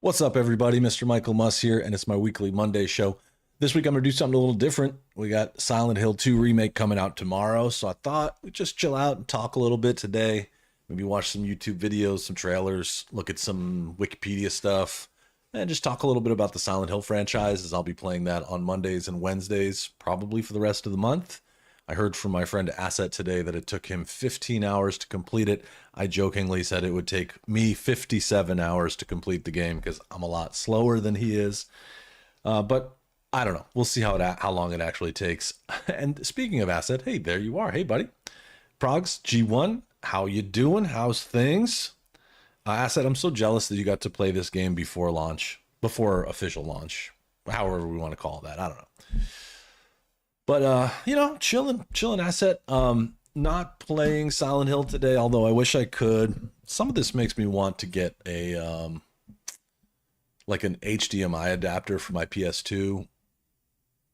What's up, everybody? Mr. Michael Muss here, and it's my weekly Monday show. This week, I'm going to do something a little different. We got Silent Hill 2 Remake coming out tomorrow, so I thought we'd just chill out and talk a little bit today. Maybe watch some YouTube videos, some trailers, look at some Wikipedia stuff, and just talk a little bit about the Silent Hill franchise, as I'll be playing that on Mondays and Wednesdays, probably for the rest of the month. I heard from my friend Asset today that it took him 15 hours to complete it. I jokingly said it would take me 57 hours to complete the game because I'm a lot slower than he is. But I don't know. We'll see how long it actually takes. And speaking of Asset, hey, there you are. Hey, buddy. Progs, G1, how you doing? How's things? Asset, I'm so jealous that you got to play this game before launch, before official launch, however we want to call that. I don't know. But, chilling Asset. Not playing Silent Hill today, although I wish I could. Some of this makes me want to get a, like an HDMI adapter for my PS2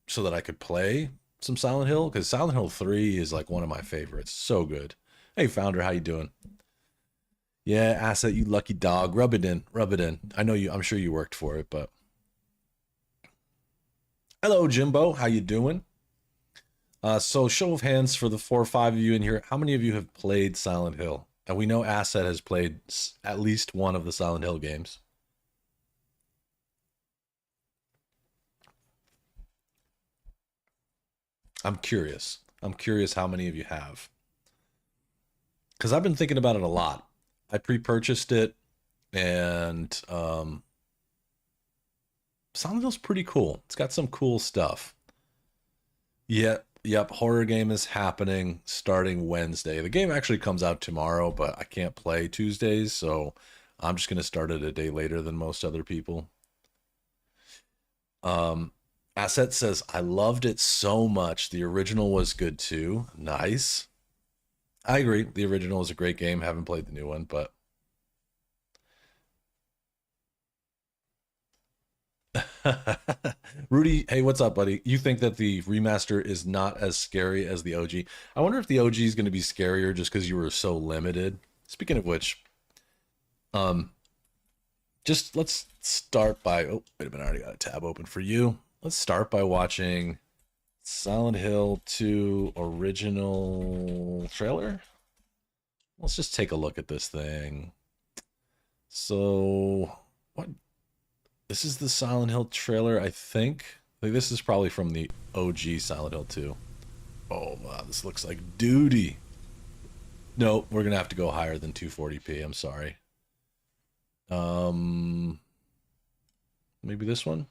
so that I could play some Silent Hill, because Silent Hill 3 is like one of my favorites. So good. Hey, Founder, how you doing? Yeah, Asset, you lucky dog. Rub it in. Rub it in. I'm sure you worked for it, but... Hello, Jimbo. How you doing? So show of hands for the 4 or 5 of you in here. How many of you have played Silent Hill? And we know Asset has played at least one of the Silent Hill games. I'm curious. I'm curious how many of you have. Because I've been thinking about it a lot. I pre-purchased it, and Silent Hill's pretty cool. It's got some cool stuff. Yeah. Yep, horror game is happening starting Wednesday. The game actually comes out tomorrow, but I can't play Tuesdays, so I'm just going to start it a day later than most other people. Asset says, I loved it so much. The original was good too. Nice. I agree. The original is a great game. Haven't played the new one, but... Rudy, hey, what's up, buddy? You think that the remaster is not as scary as the OG? I wonder if the OG is going to be scarier just because you were so limited. Speaking of which, just let's start by... Oh, wait a minute, I already got a tab open for you. Let's start by watching Silent Hill 2 original trailer. Let's just take a look at this thing. So, what... This is the Silent Hill trailer, I think. This is probably from the OG Silent Hill 2. Oh, wow, this looks like duty. No, we're going to have to go higher than 240p. I'm sorry. Maybe this one?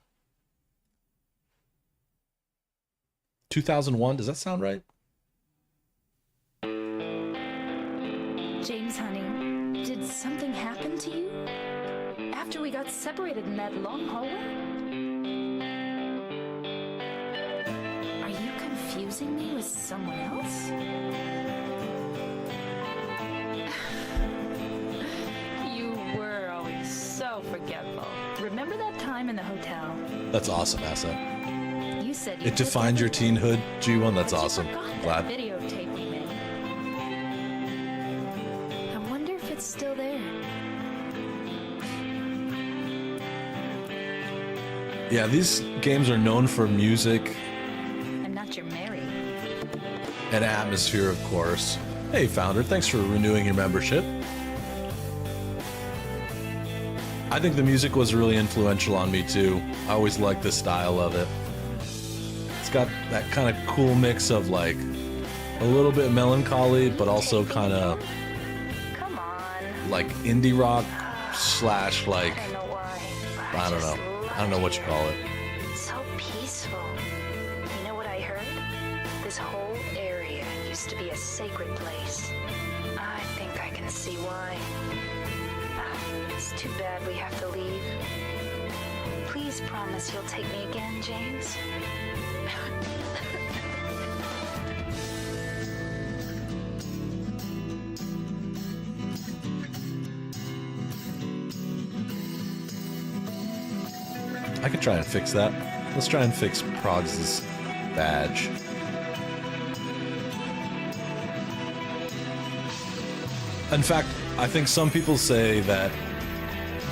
2001, does that sound right? James, honey, did something happen to you? After we got separated in that long hallway? Are you confusing me with someone else? You were always so forgetful. Remember that time in the hotel? That's awesome, Asset. You said it defined your teenhood, G1. That's awesome. Glad. Videotape we made. I wonder if it's still there. Yeah, these games are known for music. I'm not your Mary. And atmosphere, of course. Hey, Founder, thanks for renewing your membership. I think the music was really influential on me, too. I always liked the style of it. It's got that kind of cool mix of, like, a little bit melancholy, but also kind of... Come on. Like, indie rock slash, like... I don't know why. I don't know. I don't know what you call it. So peaceful. You know what I heard? This whole area used to be a sacred place. I think I can see why. It's too bad we have to leave. Please promise you'll take me again, James. I could try and fix that. Let's try and fix Progs' badge. In fact, I think some people say that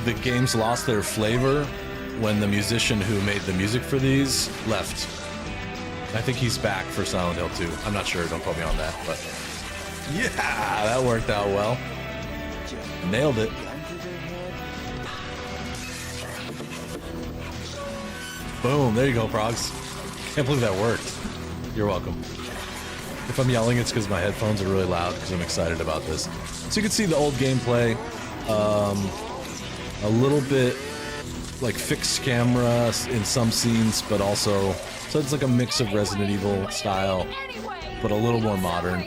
the games lost their flavor when the musician who made the music for these left. I think he's back for Silent Hill 2. I'm not sure, don't quote me on that, but yeah, that worked out well. Nailed it. Boom, there you go, Progs. Can't believe that worked. You're welcome. If I'm yelling, it's because my headphones are really loud because I'm excited about this. So you can see the old gameplay, a little bit like fixed camera in some scenes, but also, so it's like a mix of Resident Evil style, but a little more modern.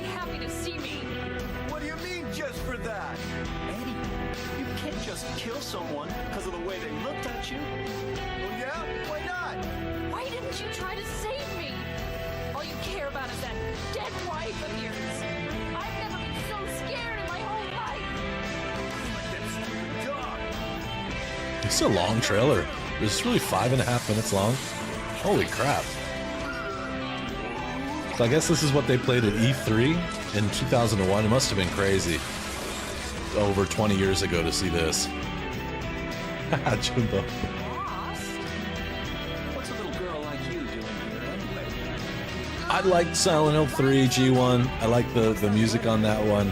What do you mean just for that? Eddie, you can't just kill someone because of the way they looked at you. Well, yeah? Why not? Why didn't you try to save me? All you care about is that dead wife of yours. I've never been so scared in my whole life. Like that stupid dog. It's a long trailer. It's really 5.5 minutes long. Holy crap. So I guess this is what they played at E3 in 2001. It must have been crazy. Over 20 years ago to see this. Haha, Jumbo. What's a little girl like you doing here anyway? I liked Silent Hill 3 G1. I like the music on that one.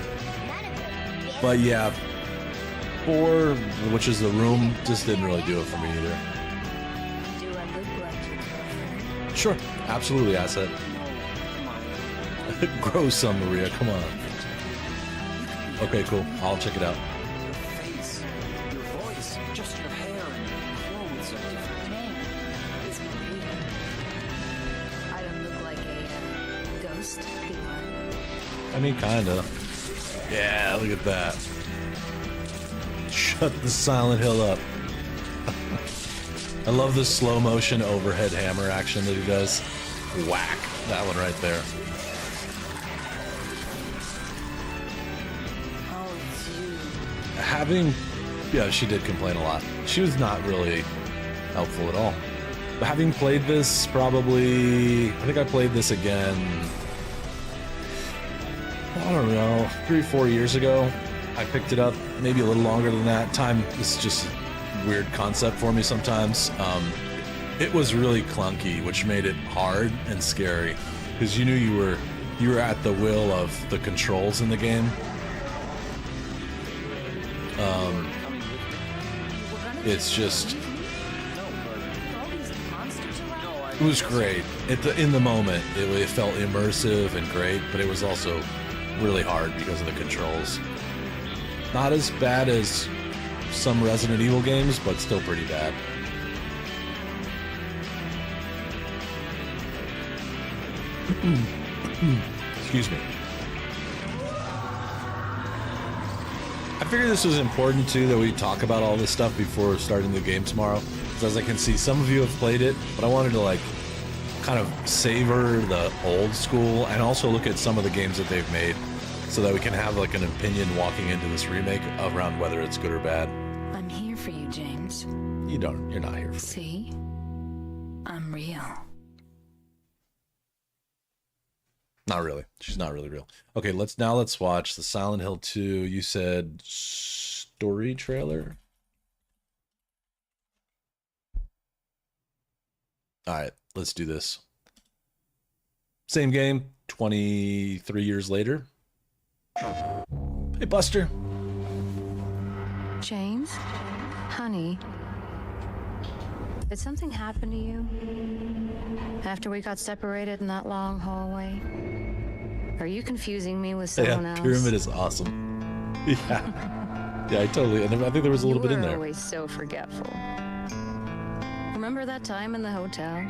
But yeah, 4, which is the room, just didn't really do it for me either. Do I look like your girlfriend? Sure, absolutely, Asset. Grow some, Maria, come on. Okay, cool. I'll check it out. Your face, your voice, just your hair and clothes are different. Name is Maria. I don't look like a ghost, do I? I mean, kinda. Yeah, look at that. Shut the Silent Hill up. I love the slow motion overhead hammer action that he does. Whack. That one right there. Oh, it's you. Having, yeah, she did complain a lot. She was not really helpful at all. But having played this probably, I think I played this again, I don't know, 3-4 years ago. I picked it up, maybe a little longer than that. Time is just a weird concept for me sometimes. It was really clunky, which made it hard and scary because you knew you were at the will of the controls in the game. It's just, it was great. In the moment, it felt immersive and great, but it was also really hard because of the controls. Not as bad as some Resident Evil games, but still pretty bad. Excuse me. I figured this was important too, that we talk about all this stuff before starting the game tomorrow. Because as I can see, some of you have played it, but I wanted to like kind of savor the old school and also look at some of the games that they've made so that we can have like an opinion walking into this remake around whether it's good or bad. I'm here for you, James. You're not here for me. See? I'm real. Not really. She's not really real. Okay, let's watch the Silent Hill 2. You said story trailer? All right, let's do this. Same game, 23 years later. Hey, Buster. James? Honey? Did something happen to you? After we got separated in that long hallway? Are you confusing me with someone Yeah, else? Pyramid is awesome. Yeah. Yeah, I totally. I think there was a little bit in You were there. always so forgetful. Remember that time in the hotel?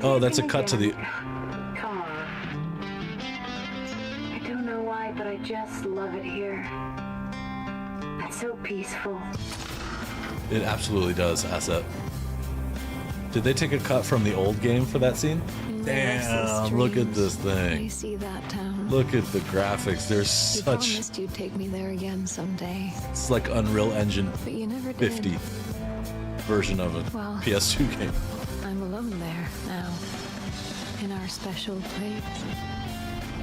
Oh, that's a cut to the. Come on. I don't know why, but I just love it here. It's so peaceful. It absolutely does, Asset. Did they take a cut from the old game for that scene? Damn, look at this I thing. see that town. Look at the graphics. There's You such. promised you'd take me there again someday, It's like Unreal Engine but you never did. 50 version of a Well. PS2 game. I'm alone there now, in our special place.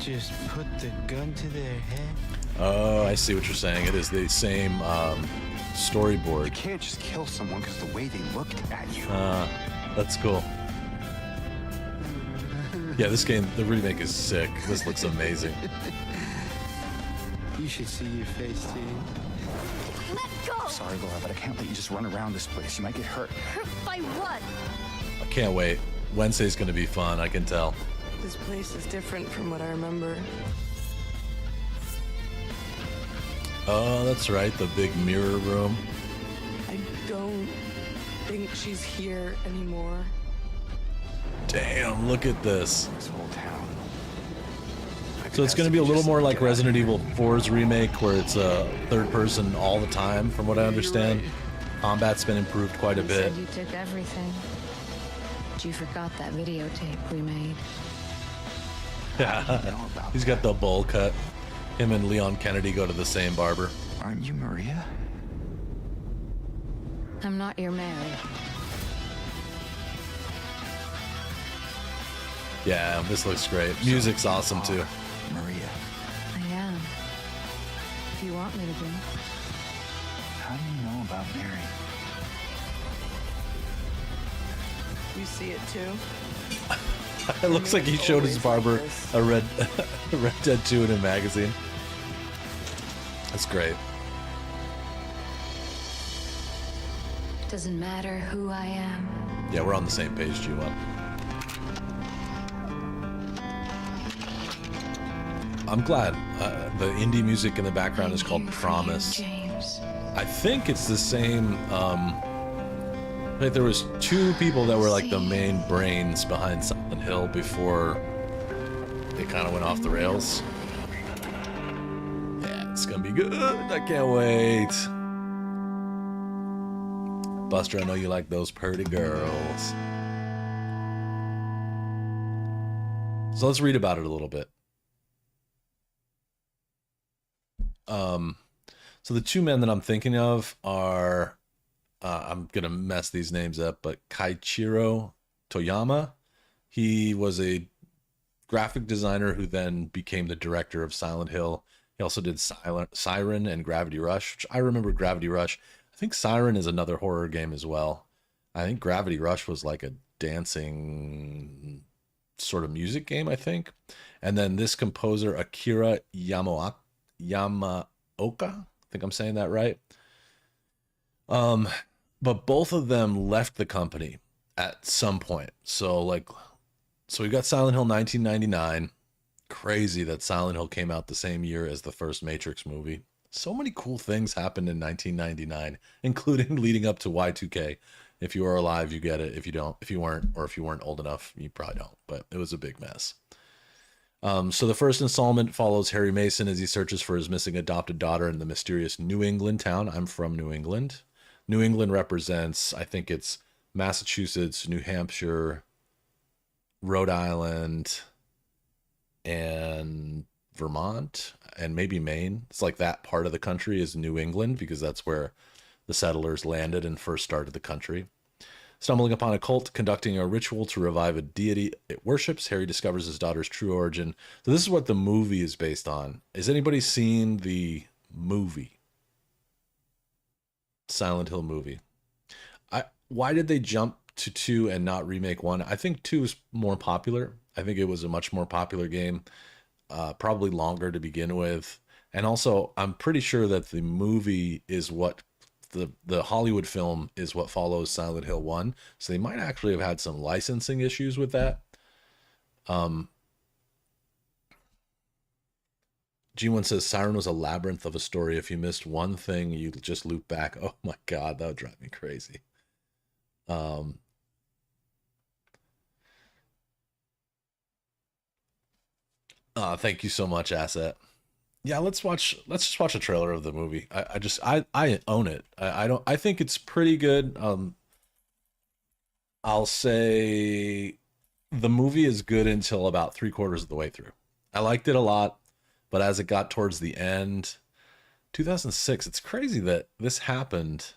just put the gun to their head? Oh, I see what you're saying. It is the same storyboard. You can't just kill someone because the way they looked at you. That's cool. Yeah, this game, the remake is sick. This looks amazing. You should see your face, dude. Let go! Sorry, Laura, but I can't let you just run around this place. You might get hurt. Hurt by what? I can't wait. Wednesday's gonna be fun, I can tell. This place is different from what I remember. Oh, that's right, the big mirror room. I don't think she's here anymore. Damn, look at this. This whole town. So it's going to be a little more like Resident Evil 4's remake, where it's third person all the time, from what I understand. Combat's been improved quite a You bit. said you took everything. But you forgot that videotape we made. He's got the bowl cut. Him and Leon Kennedy go to the same barber. Aren't you Maria? I'm not your Mary. Yeah, this looks great. Music's awesome too. Maria. I am. If you want me to be. How do you know about Mary? You see it too? It looks like he showed his barber a Red Dead 2 in a magazine. That's great. Doesn't matter who I am. Yeah, we're on the same page, G1. I'm glad. The indie music in the background is called Promise. James. I think it's the same. Like there was two people that were like the main brains behind Silent Hill before it kind of went off the rails. Yeah, it's gonna be good. I can't wait. Buster, I know you like those pretty girls. So let's read about it a little bit. So the two men that I'm thinking of are, I'm going to mess these names up, but Keiichiro Toyama. He was a graphic designer who then became the director of Silent Hill. He also did Siren and Gravity Rush, which I remember Gravity Rush. I think Siren is another horror game as well. I think Gravity Rush was like a dancing sort of music game, I think. And then this composer, Akira Yamaoka, I think I'm saying that right. But both of them left the company at some point. So we got Silent Hill 1999. Crazy that Silent Hill came out the same year as the first Matrix movie. So many cool things happened in 1999, including leading up to Y2K. If you are alive, you get it. If you don't, if you weren't old enough, you probably don't. But it was a big mess. So the first installment follows Harry Mason as he searches for his missing adopted daughter in the mysterious New England town. I'm from New England. New England represents, I think it's Massachusetts, New Hampshire, Rhode Island, and Vermont, and maybe Maine. It's like that part of the country is New England because that's where the settlers landed and first started the country. Stumbling upon a cult conducting a ritual to revive a deity it worships, Harry discovers his daughter's true origin. So this is what the movie is based on. Has anybody seen the movie? Silent Hill movie. Why did they jump to 2 and not remake 1? I think 2 is more popular. I think it was a much more popular game. Probably longer to begin with. And also, I'm pretty sure that the movie is what the Hollywood film is what follows Silent Hill 1. So they might actually have had some licensing issues with that. G1 says Siren was a labyrinth of a story. If you missed one thing, you just loop back. Oh my God, that would drive me crazy. Thank you so much, Asset. Yeah, let's just watch a trailer of the movie. I own it. I think it's pretty good. I'll say the movie is good until about 3/4 of the way through. I liked it a lot, but as it got towards the end, 2006, it's crazy that this happened.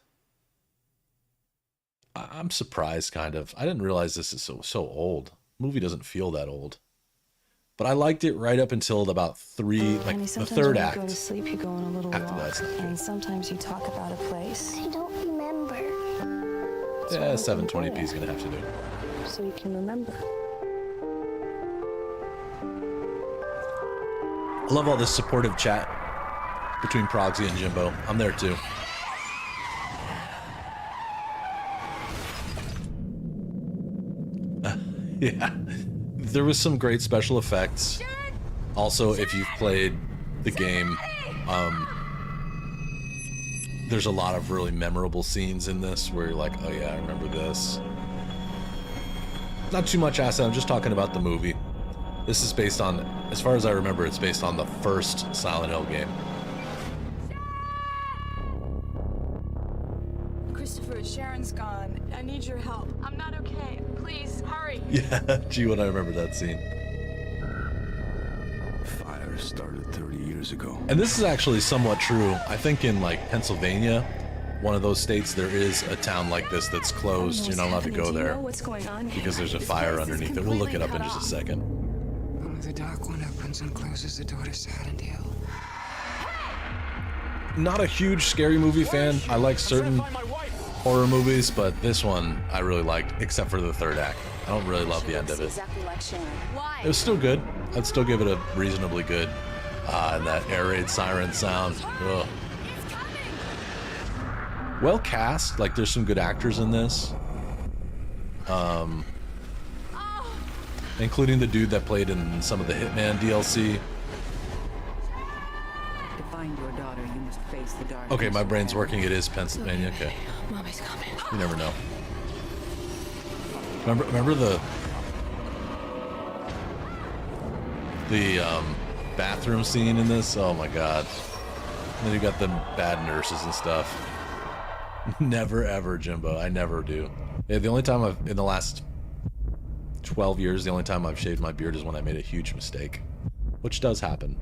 I'm surprised, kind of. I didn't realize this is so old. Movie doesn't feel that old. But I liked it right up until about three, like Honey, the sometimes third when act. you go to sleep, you go on a little After walk, that's not good. and sometimes you talk about a place. I don't remember. Yeah, 720p is gonna have to do. So you can remember. I love all this supportive chat between Progsy and Jimbo. I'm there too. Yeah, there was some great special effects. Also, if you've played the game, there's a lot of really memorable scenes in this where you're like, oh yeah, I remember this. Not too much asset, I'm just talking about the movie. This is based on, as far as I remember, it's based on the first Silent Hill game. Christopher, Sharon's gone. I need your help. I'm not okay. Please, hurry. Yeah, gee, when I remember that scene. Fire started 30 years ago. And this is actually somewhat true. I think in like Pennsylvania, one of those states, there is a town like this that's closed. You're not allowed to go there What's going on? because there's a fire underneath it. We'll look it up in just a second. Only the dark one opens and closes the door to Silent Hill. Not a huge scary movie fan. I like certain horror movies, but this one I really liked, except for the third act. I don't really love the end of it. It was still good. I'd still give it a reasonably good. And that air raid siren sound. Ugh. Well cast. Like there's some good actors in this. Including the dude that played in some of the Hitman DLC. To find your daughter, you must face the dark. Okay, my brain's working. It is Pennsylvania. Okay. Mommy's coming. You never know. Remember the bathroom scene in this? Oh my god. And then you got the bad nurses and stuff. Never ever, Jimbo. I never do. Yeah, the only time in the last 12 years, the only time I've shaved my beard is when I made a huge mistake. Which does happen.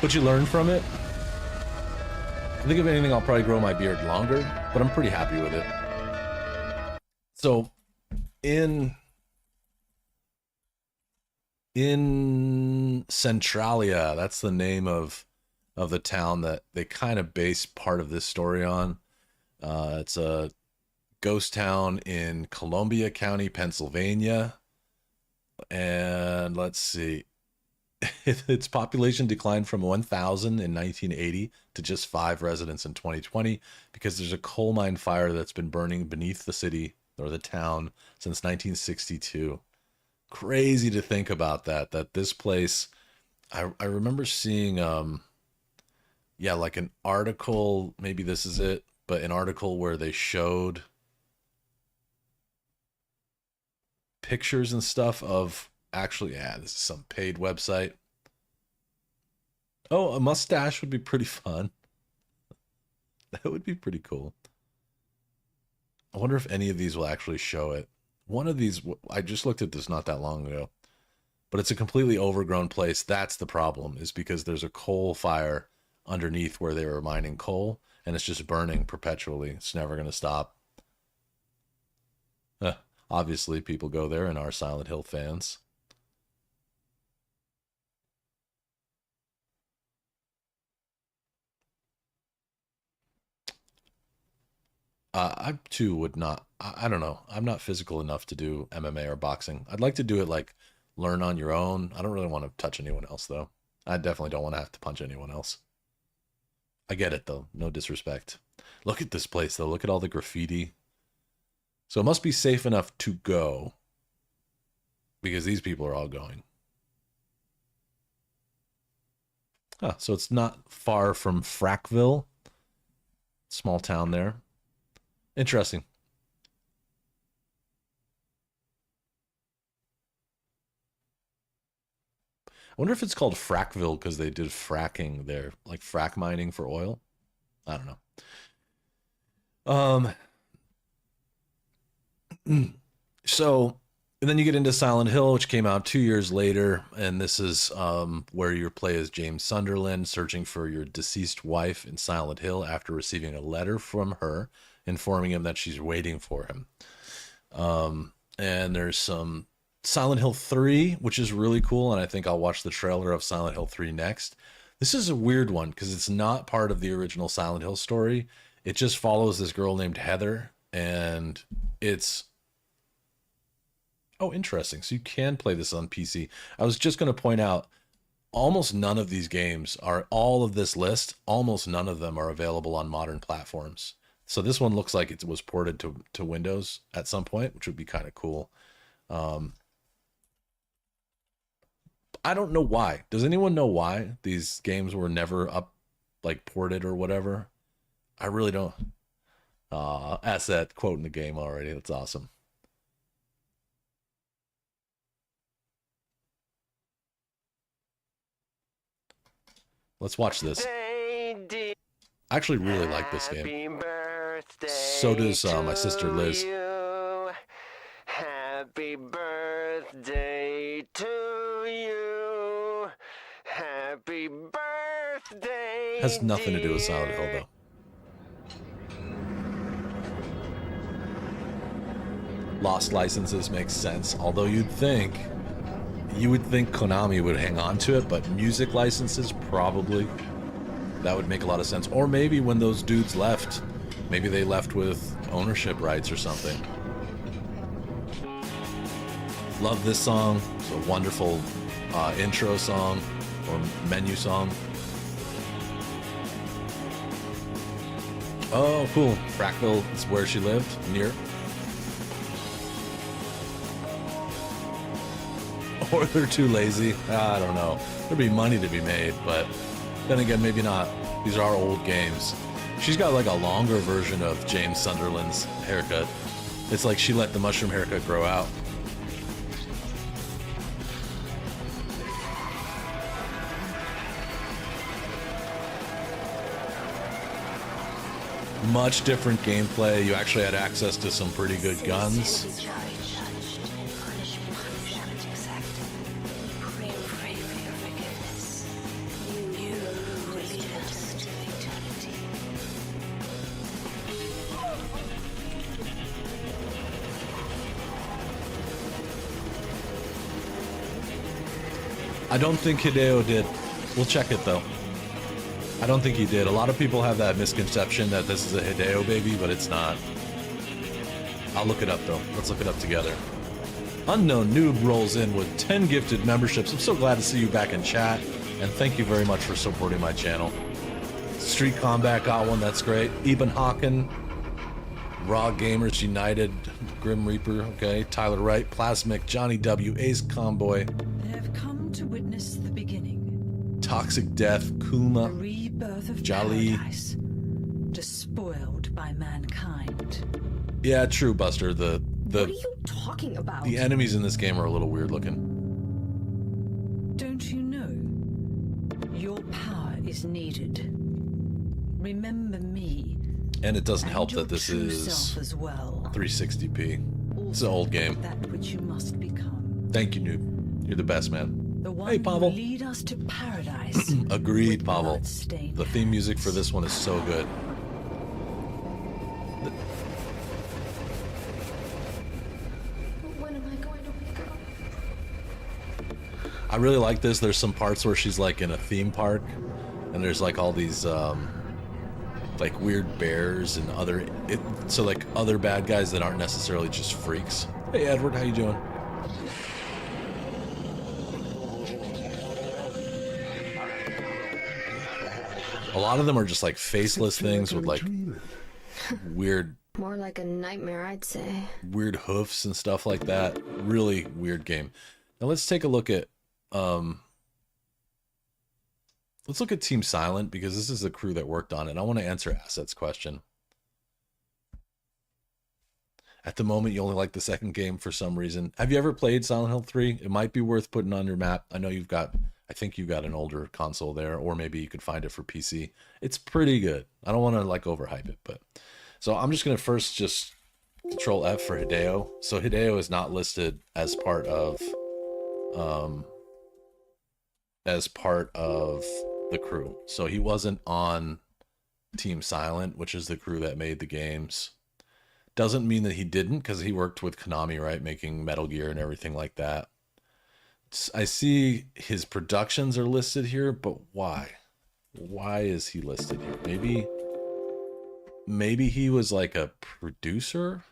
But you learn from it. I think if anything, I'll probably grow my beard longer, but I'm pretty happy with it. So, in Centralia, that's the name of the town that they kind of base part of this story on. It's a ghost town in Columbia County, Pennsylvania. And let's see. Its population declined from 1,000 in 1980 to just 5 residents in 2020 because there's a coal mine fire that's been burning beneath the city or the town since 1962. Crazy to think about that this place, I remember seeing yeah, like an article, maybe this is it, but an article where they showed pictures and stuff of actually, yeah, this is some paid website. Oh, a mustache would be pretty fun. That would be pretty cool. I wonder if any of these will actually show it. One of these, I just looked at this not that long ago, but it's a completely overgrown place. That's the problem, is because there's a coal fire underneath where they were mining coal, and it's just burning perpetually. It's never going to stop. Obviously, people go there and are Silent Hill fans. I too would not. I don't know. I'm not physical enough to do MMA or boxing. I'd like to do it like learn on your own. I don't really want to touch anyone else though. I definitely don't want to have to punch anyone else. I get it though. No disrespect. Look at this place though. Look at all the graffiti. So it must be safe enough to go because these people are all going. So it's not far from Frackville. Small town there. Interesting. I wonder if it's called Frackville because they did fracking there, like frack mining for oil. I don't know. So, and then you get into Silent Hill, which came out 2 years later, and this is where you play as James Sunderland searching for your deceased wife in Silent Hill after receiving a letter from her informing him that she's waiting for him. And there's some Silent Hill 3, which is really cool, and I think I'll watch the trailer of Silent Hill 3 next. This is a weird one because it's not part of the original Silent Hill story. It just follows this girl named Heather, and it's... Oh, interesting. So you can play this on PC. I was just going to point out, almost none of these games are, all of this list, almost none of them are available on modern platforms. So this one looks like it was ported to Windows at some point, which would be kind of cool. I don't know why. Does anyone know why these games were never up, like ported or whatever? I really don't. Asset quoting the game already. That's awesome. Let's watch this. I actually really like this game. So does my sister Liz. Happy birthday to you. Happy birthday. Has nothing to do with Silent Hill though. Lost licenses makes sense, although you would think Konami would hang on to it, but music licenses, probably. That would make a lot of sense. Or maybe when those dudes left, maybe they left with ownership rights or something. Love this song. It's a wonderful intro song or menu song. Oh, cool. Frackville is where she lived, near. Or they're too lazy. I don't know. There'd be money to be made, but then again, maybe not. These are old games. She's got like a longer version of James Sunderland's haircut. It's like she let the mushroom haircut grow out. Much different gameplay. You actually had access to some pretty good guns. I don't think Hideo did. We'll check it though. I don't think he did. A lot of people have that misconception that this is a Hideo baby, but it's not. I'll look it up though. Let's look it up together. Unknown Noob rolls in with 10 gifted memberships. I'm so glad to see you back in chat, and thank you very much for supporting my channel. Street Combat got one, that's great. Eben Hawken, Raw Gamers United, Grim Reaper, okay. Tyler Wright, Plasmic, Johnny W, Ace Comboy. They have come to witness the beginning. Toxic Death, Kuma, The rebirth of Jolly. paradise, despoiled by mankind. Yeah, true, Buster. What are you talking about? The enemies in this game are a little weird looking. Don't you know? Your power is needed. Remember me. And it doesn't help your that this true is self as well. 360p. It's an old game. That which you must become. Thank you, Noob. You're the best, man. The one Hey, who Pavel. will lead us to paradise. Agreed, Pavel. blood-stained The theme music for this one is so good. When am I going to wake up? I really like this. There's some parts where she's like in a theme park, and there's like all these like weird bears and other so like other bad guys that aren't necessarily just freaks. Hey Edward, how you doing? A lot of them are just like faceless things with like weird More like a nightmare, I'd say. weird hoofs and stuff like that. Really weird game. Now let's take a look at Team Silent, because this is the crew that worked on it. I want to answer Asset's question. At the moment, you only like the second game for some reason. Have you ever played Silent Hill 3? It might be worth putting on your map. I know I think you've got an older console there, or maybe you could find it for PC. It's pretty good. I don't want to like overhype it, but so I'm just going to first just Control F for Hideo. So Hideo is not listed as part of the crew. So he wasn't on Team Silent, which is the crew that made the games. Doesn't mean that he didn't, because he worked with Konami, right, making Metal Gear and everything like that. I see his productions are listed here, but why? Why is he listed here? Maybe he was like a producer?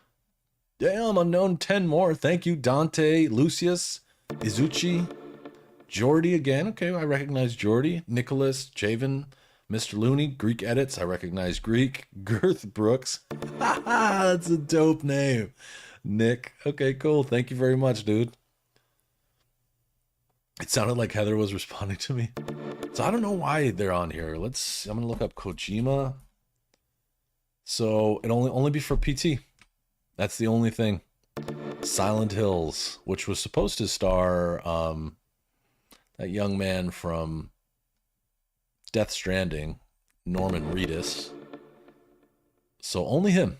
Damn, unknown 10 more. Thank you, Dante, Lucius, Izuchi, Jordy again. Okay, I recognize Jordy. Nicholas, Javen, Mr. Looney, Greek Edits. I recognize Greek. Girth Brooks. That's a dope name. Nick. Okay, cool. Thank you very much, dude. It sounded like Heather was responding to me. So I don't know why they're on here. I'm gonna look up Kojima. So it'll only be for PT. That's the only thing. Silent Hills, which was supposed to star that young man from Death Stranding, Norman Reedus. So only him.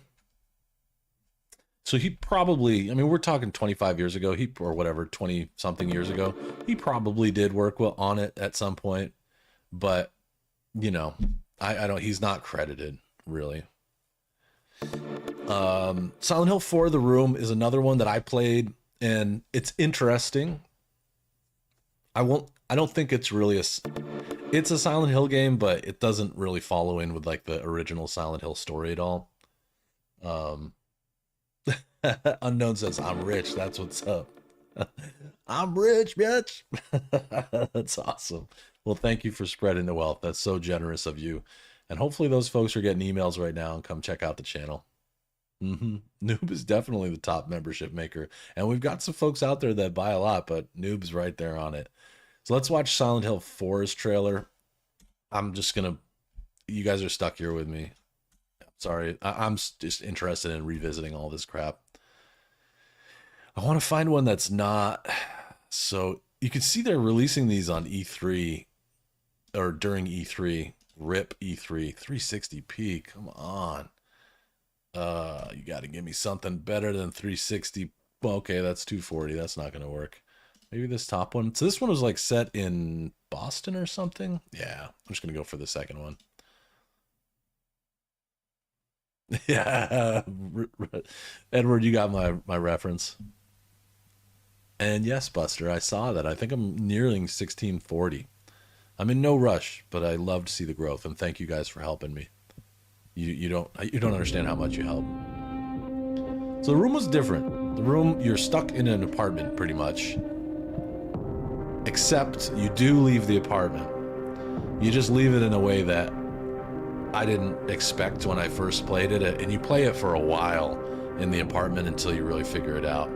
So he probably, I mean, we're talking 25 years ago, or whatever, 20 something years ago. He probably did work on it at some point, but you know, I don't, he's not credited really. Silent Hill 4: The Room is another one that I played, and it's interesting. I don't think it's really it's a Silent Hill game, but it doesn't really follow in with like the original Silent Hill story at all. Unknown says, I'm rich. That's what's up. I'm rich, bitch. That's awesome. Well, thank you for spreading the wealth. That's so generous of you. And hopefully those folks are getting emails right now and come check out the channel. Noob is definitely the top membership maker. And we've got some folks out there that buy a lot, but Noob's right there on it. So let's watch Silent Hill 4's trailer. I'm just going to... You guys are stuck here with me. Sorry. I'm just interested in revisiting all this crap. I want to find one that's not... So you can see they're releasing these on E3 or during E3. RIP E3. 360p. Come on. You got to give me something better than 360. Well, okay, that's 240. That's not going to work. Maybe this top one. So this one was like set in Boston or something. Yeah, I'm just going to go for the second one. Yeah, Edward, you got my reference. And yes, Buster, I saw that. I think I'm nearing 1640. I'm in no rush, but I love to see the growth, and thank you guys for helping me. You don't understand how much you help. So the room was different. The room, you're stuck in an apartment pretty much, except you do leave the apartment. You just leave it in a way that I didn't expect when I first played it, and you play it for a while in the apartment until you really figure it out.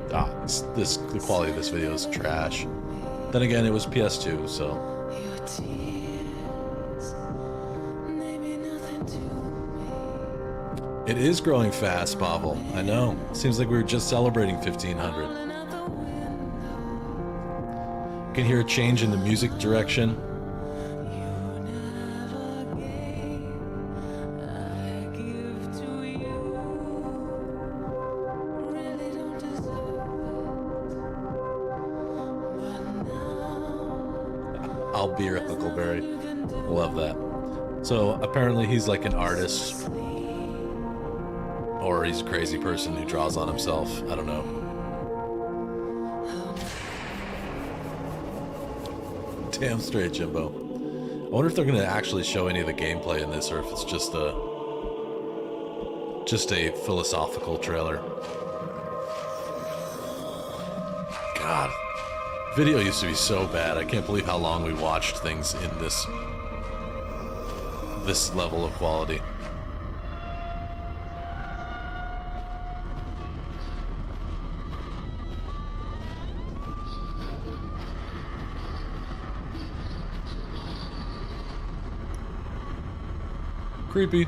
The quality of this video is trash. Then again, it was PS2, so. It is growing fast, Pavel. I know. Seems like we were just celebrating 1500. You can hear a change in the music direction. I'll be your Huckleberry. Love that. So apparently he's like an artist, or he's a crazy person who draws on himself. I don't know. Damn straight, Jimbo. I wonder if they're gonna actually show any of the gameplay in this, or if it's just a philosophical trailer. God. Video used to be so bad. I can't believe how long we watched things in this level of quality. Creepy.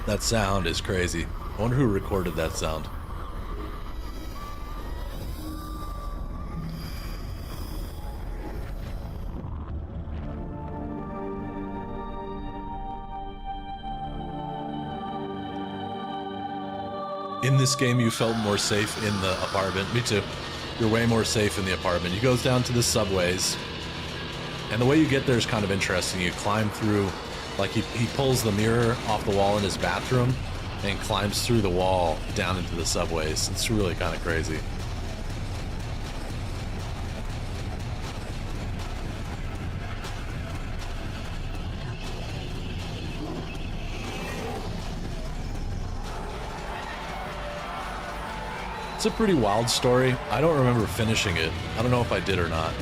That sound is crazy. I wonder who recorded that sound. In this game, you felt more safe in the apartment. Me too. You're way more safe in the apartment. He goes down to the subways, And the way you get there is kind of interesting. You climb through, like he pulls the mirror off the wall in his bathroom and climbs through the wall down into the subways. It's really kind of crazy. It's a pretty wild story. I don't remember finishing it. I don't know if I did or not.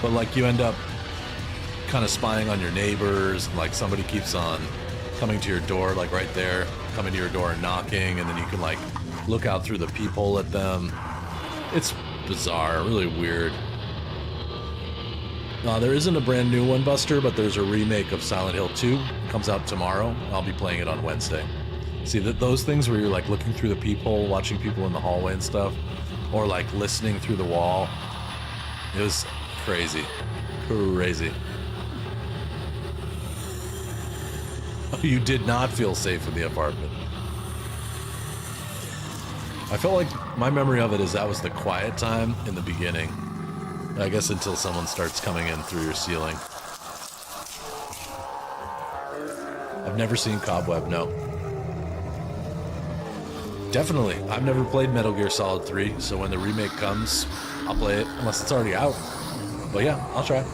But like you end up kind of spying on your neighbors, and like somebody keeps on coming to your door, like right there, coming to your door and knocking, and then you can like look out through the peephole at them. It's bizarre, really weird. There isn't a brand new one, Buster, but there's a remake of Silent Hill 2. It comes out tomorrow. I'll be playing it on Wednesday. See, those things where you're like looking through the peephole, watching people in the hallway and stuff, or like listening through the wall, it was crazy. Crazy. You did not feel safe in the apartment. I felt like my memory of it is that was the quiet time in the beginning. I guess until someone starts coming in through your ceiling. I've never seen Cobweb, no. Definitely. I've never played Metal Gear Solid 3, so when the remake comes, I'll play it, unless it's already out. But yeah, I'll try.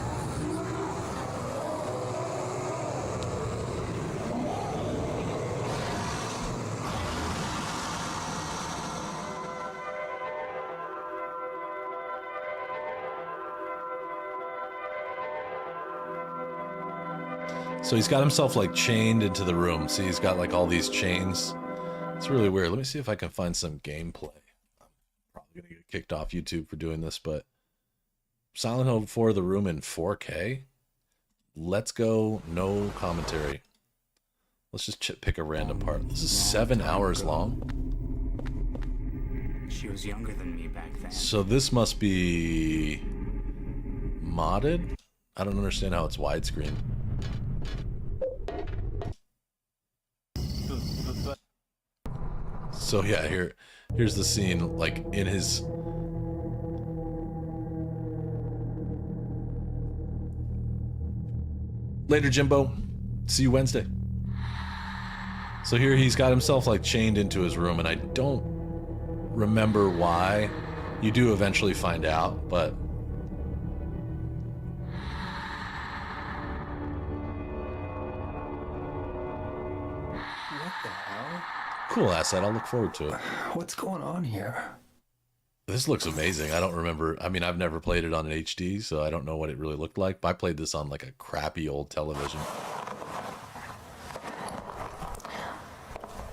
So he's got himself like chained into the room. See, he's got like all these chains. It's really weird. Let me see if I can find some gameplay. I'm probably going to get kicked off YouTube for doing this, but Silent Hill 4 The Room in 4K. Let's go. No commentary. Let's just pick a random part. This is 7 hours long. She was younger than me back then. So this must be modded? I don't understand how it's widescreen. So yeah, here's the scene, like in his... Later, Jimbo. See you Wednesday. So here he's got himself like chained into his room, and I don't remember why. You do eventually find out, but... What the hell? Cool asset. I'll look forward to it. What's going on here? This looks amazing. I don't remember. I mean, I've never played it on an HD, so I don't know what it really looked like. But I played this on like a crappy old television.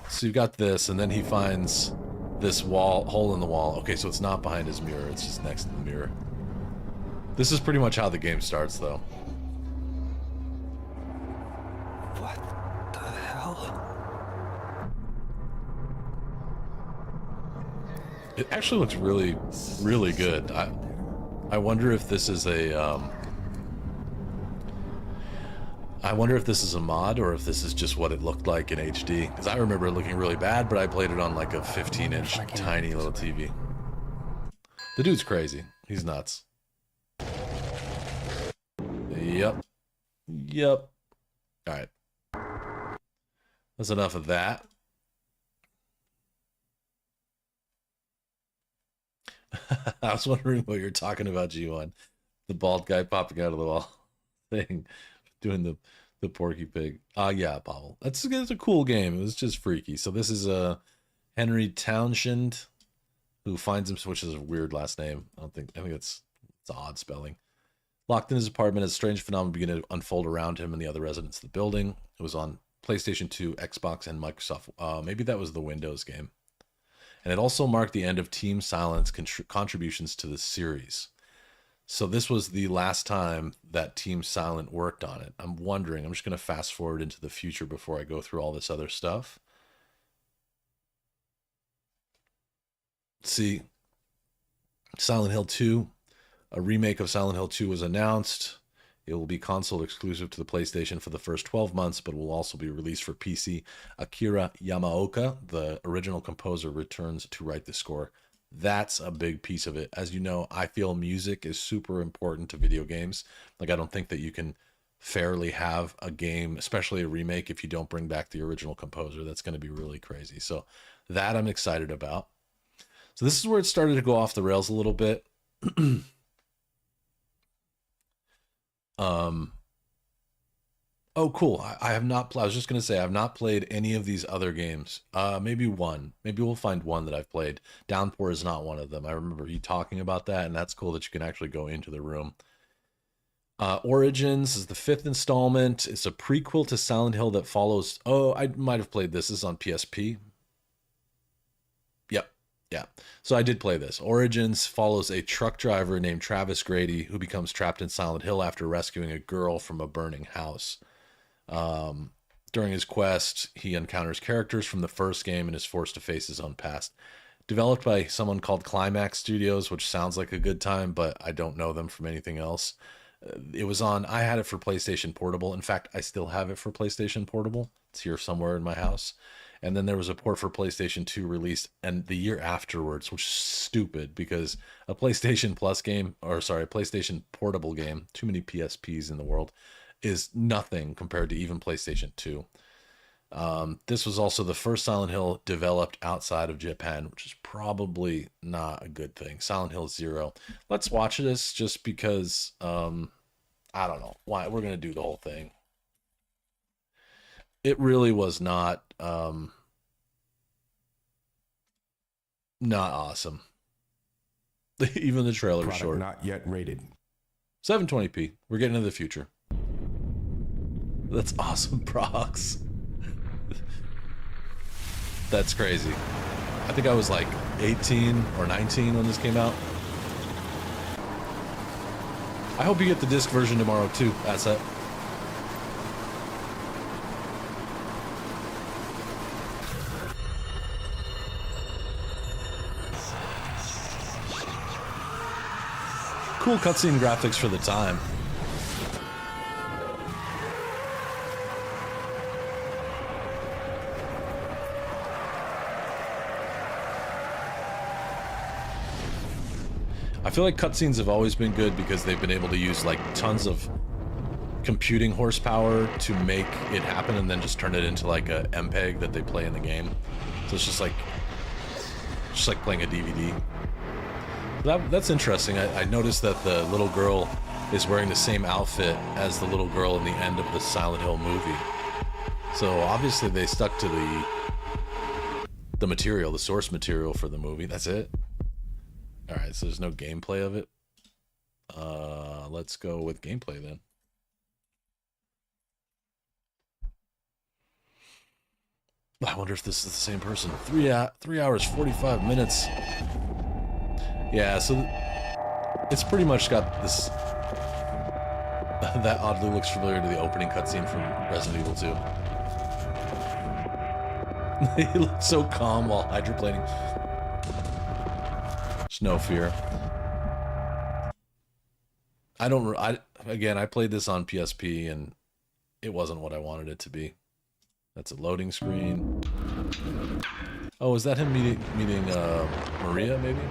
So you've got this, and then he finds this hole in the wall. Okay, so it's not behind his mirror. It's just next to the mirror. This is pretty much how the game starts, though. What the hell? It actually looks really, really good. I wonder if this is a I wonder if this is a mod or if this is just what it looked like in HD. Because I remember it looking really bad, but I played it on like a 15-inch tiny little TV. The dude's crazy. He's nuts. Yep. Yep. All right. That's enough of that. I was wondering what you're talking about, G1. The bald guy popping out of the wall thing, doing the Porky Pig. Yeah, Pavel. It's a cool game. It was just freaky. So this is Henry Townshend, who finds him, which is a weird last name. I think it's odd spelling. Locked in his apartment as strange phenomena begin to unfold around him and the other residents of the building. It was on PlayStation 2, Xbox, and Microsoft. Maybe that was the Windows game. And it also marked the end of Team Silent's contributions to the series. So this was the last time that Team Silent worked on it. I'm wondering, I'm just going to fast forward into the future before I go through all this other stuff. See, Silent Hill 2, a remake of Silent Hill 2 was announced. It will be console exclusive to the PlayStation for the first 12 months, but will also be released for PC. Akira Yamaoka, the original composer, returns to write the score That's a big piece of it. As you know, I feel music is super important to video games. Like, I don't think that you can fairly have a game, especially a remake, if you don't bring back the original composer. That's going to be really crazy. So that I'm excited about. So this is where it started to go off the rails a little bit. Oh, cool. I have not, I was just going to say, I've not played any of these other games. Maybe one. Maybe we'll find one that I've played. Downpour is not one of them. I remember you talking about that, and that's cool that you can actually go into the room. Origins is the 5th installment. It's a prequel to Silent Hill that follows... Oh, I might have played this. This is on PSP. Yep. Yeah. So I did play this. Origins follows a truck driver named Travis Grady who becomes trapped in Silent Hill after rescuing a girl from a burning house. During his quest, he encounters characters from the first game and is forced to face his own past. Developed by someone called Climax Studios, which sounds like a good time, but I don't know them from anything else. It was on, I had it for PlayStation Portable. In fact, I still have it for PlayStation Portable. It's here somewhere in my house. And then there was a port for PlayStation 2 released, and the year afterwards, which is stupid because a PlayStation Plus game, or sorry, a PlayStation Portable game, too many PSPs in the world, is nothing compared to even PlayStation 2. This was also the first Silent Hill developed outside of Japan, which is probably not a good thing. Silent Hill 0. Let's watch this just because, I don't know why. We're going to do the whole thing. It really was not awesome. Even the trailer was short. Not yet rated. 720p. We're getting into the future. That's awesome, Prox. That's crazy. I think I was like 18 or 19 when this came out. I hope you get the disc version tomorrow too, Asset. Cool cutscene graphics for the time. I feel like cutscenes have always been good because they've been able to use like tons of computing horsepower to make it happen and then just turn it into like a MPEG that they play in the game. So it's just like playing a DVD. That's interesting. I noticed that the little girl is wearing the same outfit as the little girl in the end of the Silent Hill movie. So obviously they stuck to the material, the source material for the movie. That's it. All right, so there's no gameplay of it. Let's go with gameplay then. I wonder if this is the same person. 3 hours, 45 minutes. Yeah, so it's pretty much got this... that oddly looks familiar to the opening cutscene from Resident Evil 2. He looks so calm while hydroplaning. There's no fear. Again, I played this on PSP and it wasn't what I wanted it to be. That's a loading screen. Oh, is that him meeting Maria, maybe?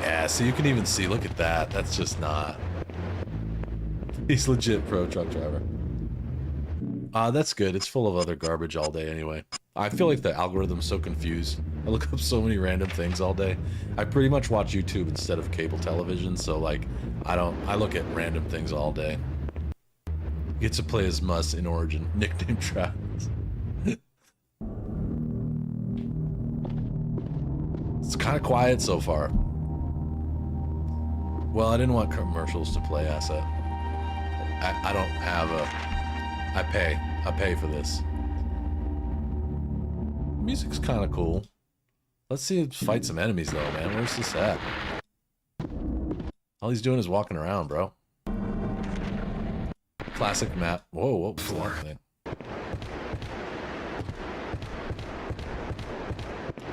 Yeah, so you can even see, look at that. That's just not... He's legit pro truck driver. That's good. It's full of other garbage all day anyway. I feel like the algorithm's so confused. I look up so many random things all day. I pretty much watch YouTube instead of cable television, so like, I look at random things all day. Get to play as Mus in Origin, nickname Travis. It's kind of quiet so far. Well, I didn't want commercials to play, Asset. I don't have a... I pay for this. Music's kind of cool. Let's see him fight some enemies though, man. Where's this at? All he's doing is walking around, bro. Classic map. Whoa, whoa.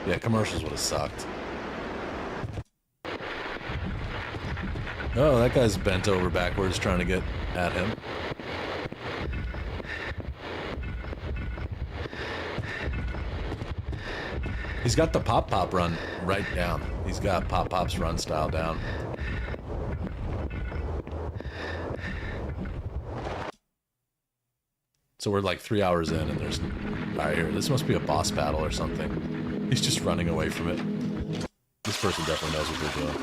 Yeah, commercials would have sucked. Oh, that guy's bent over backwards trying to get at him. He's got the pop run right down. He's got pop's run style down. So we're like 3 hours in, and there's... Alright, here. This must be a boss battle or something. He's just running away from it. This person definitely knows what they're doing.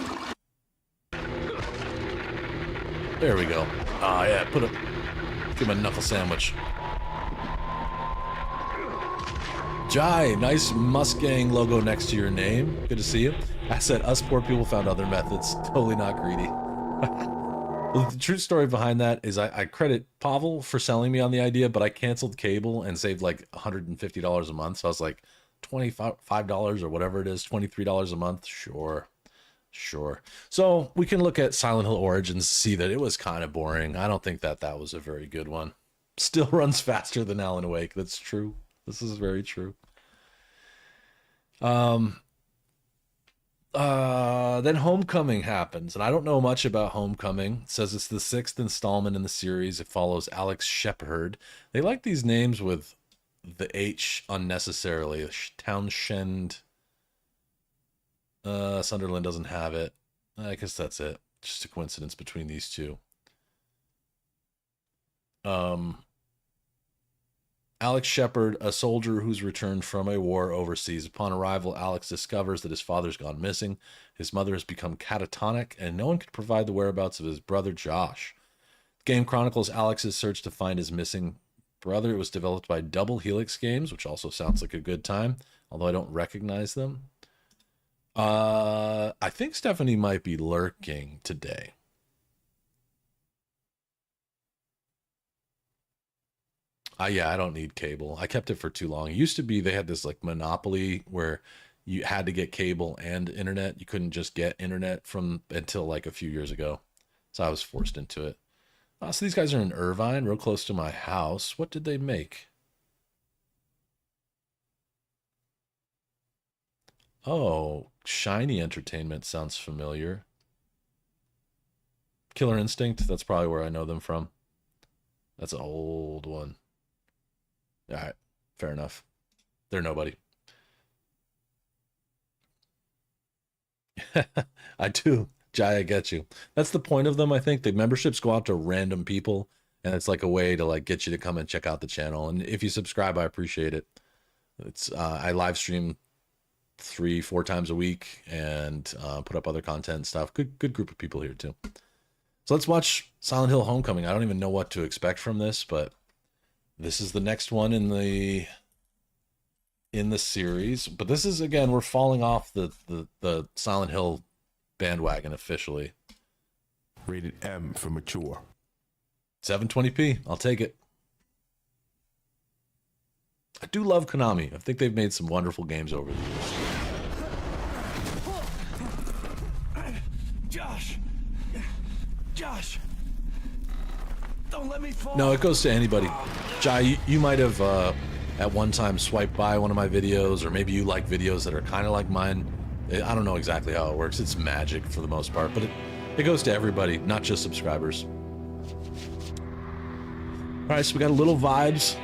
There we go. Ah, yeah, give him a knuckle sandwich. Jai, nice Mustang logo next to your name. Good to see you. I said, us poor people found other methods. Totally not greedy. Well, the true story behind that is I credit Pavel for selling me on the idea, but I canceled cable and saved like $150 a month. So I was like, $25 or whatever it is, $23 a month. Sure. So we can look at Silent Hill Origins to see that it was kind of boring. I don't think that was a very good one. Still runs faster than Alan Wake. That's true. This is very true. Then Homecoming happens, and I don't know much about Homecoming. It says it's the 6th installment in the series. It follows Alex Shepard. They like these names with the H unnecessarily. Townshend. Sunderland doesn't have it. I guess that's it. Just a coincidence between these two. Alex Shepard, a soldier who's returned from a war overseas. Upon arrival, Alex discovers that his father's gone missing. His mother has become catatonic, and no one can provide the whereabouts of his brother, Josh. The game chronicles Alex's search to find his missing brother. It was developed by Double Helix Games, which also sounds like a good time, although I don't recognize them. I think Stephanie might be lurking today. Yeah, I don't need cable. I kept it for too long. It used to be they had this like monopoly where you had to get cable and internet. You couldn't just get internet until like a few years ago. So I was forced into it. So these guys are in Irvine, real close to my house. What did they make? Oh, Shiny Entertainment sounds familiar. Killer Instinct, that's probably where I know them from. That's an old one. All right, fair enough. They're nobody. I do. Jai, I get you. That's the point of them, I think. The memberships go out to random people, and it's like a way to like get you to come and check out the channel. And if you subscribe, I appreciate it. It's I live stream 3-4 times a week and put up other content and stuff. Good group of people here too. So let's watch Silent Hill Homecoming. I don't even know what to expect from this, but this is the next one in the series. But this is, again, we're falling off the Silent Hill bandwagon officially. Rated M for mature. 720p. I'll take it. I do love Konami. I think they've made some wonderful games over the years. Josh! Don't let me fall! No, it goes to anybody. Jai, you might have at one time swiped by one of my videos, or maybe you like videos that are kind of like mine. I don't know exactly how it works. It's magic for the most part, but it goes to everybody, not just subscribers. All right, so we got a little vibes.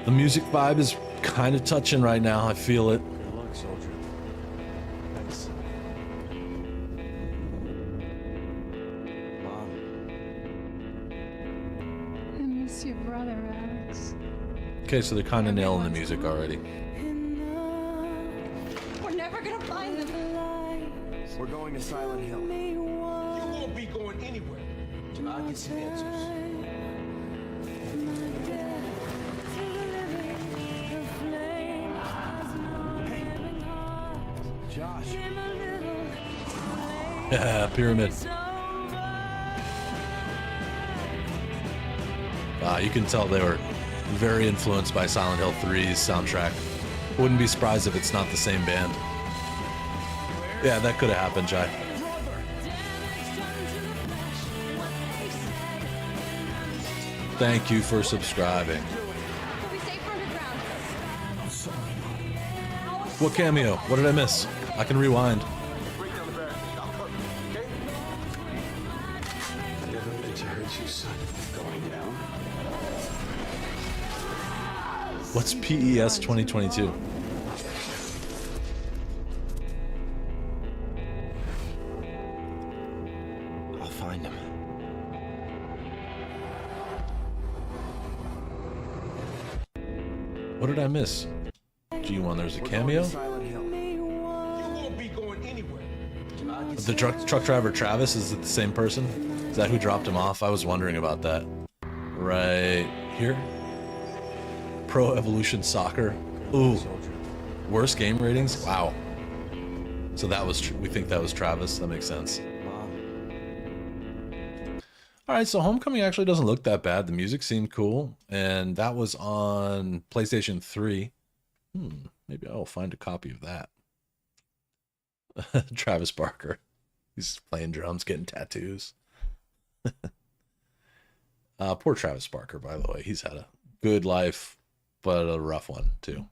The music vibe is kind of touching right now. I feel it. Good luck, soldier. Thanks. Mom. I miss your brother, Alex. Okay, so they're kind of nailing the music already. We're never gonna find them. We're going to Silent Hill. You won't be going anywhere till I get some answers. Josh. Yeah, Pyramid. You can tell they were very influenced by Silent Hill 3's soundtrack. Wouldn't be surprised if it's not the same band. Yeah, that could have happened, Jai. Thank you for subscribing. What cameo? What did I miss? I can rewind. Break down the barricade. I'll cover you, okay? I never meant to hurt you, son. Going down. What's PES 2022? What did I miss? G1, there's a cameo. You won't be going anywhere. The truck driver Travis, is it the same person? Is that who dropped him off? I was wondering about that. Right here. Pro Evolution Soccer. Ooh. Worst game ratings? Wow. So that was, we think that was Travis. That makes sense. All right, so Homecoming actually doesn't look that bad. The music seemed cool, and that was on PlayStation 3. Maybe I'll find a copy of that. Travis Barker. He's playing drums, getting tattoos. Poor Travis Barker, by the way. He's had a good life, but a rough one, too.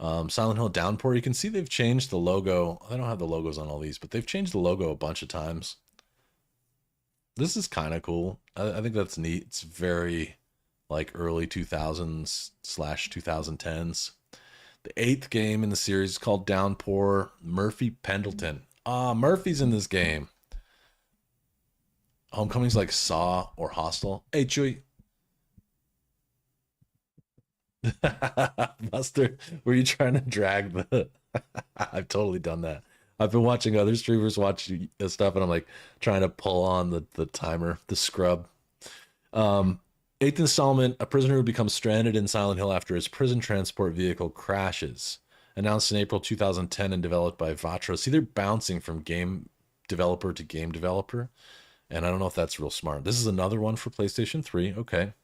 Silent Hill Downpour, you can see they've changed the logo. I don't have the logos on all these, but they've changed the logo a bunch of times. This is kind of cool. I think that's neat. It's very like early 2000s / 2010s. The 8th game in the series is called Downpour. Murphy Pendleton. Murphy's in this game. Homecoming's like Saw or Hostel. Hey, Chewy. Buster, were you trying to drag the... I've totally done that. I've been watching other streamers watch stuff, and I'm like trying to pull on the timer, the scrub. 8th installment, a prisoner who becomes stranded in Silent Hill after his prison transport vehicle crashes. Announced in April 2010 and developed by Vatra. See, they're bouncing from game developer to game developer, and I don't know if that's real smart. This is another one for PlayStation 3. Okay.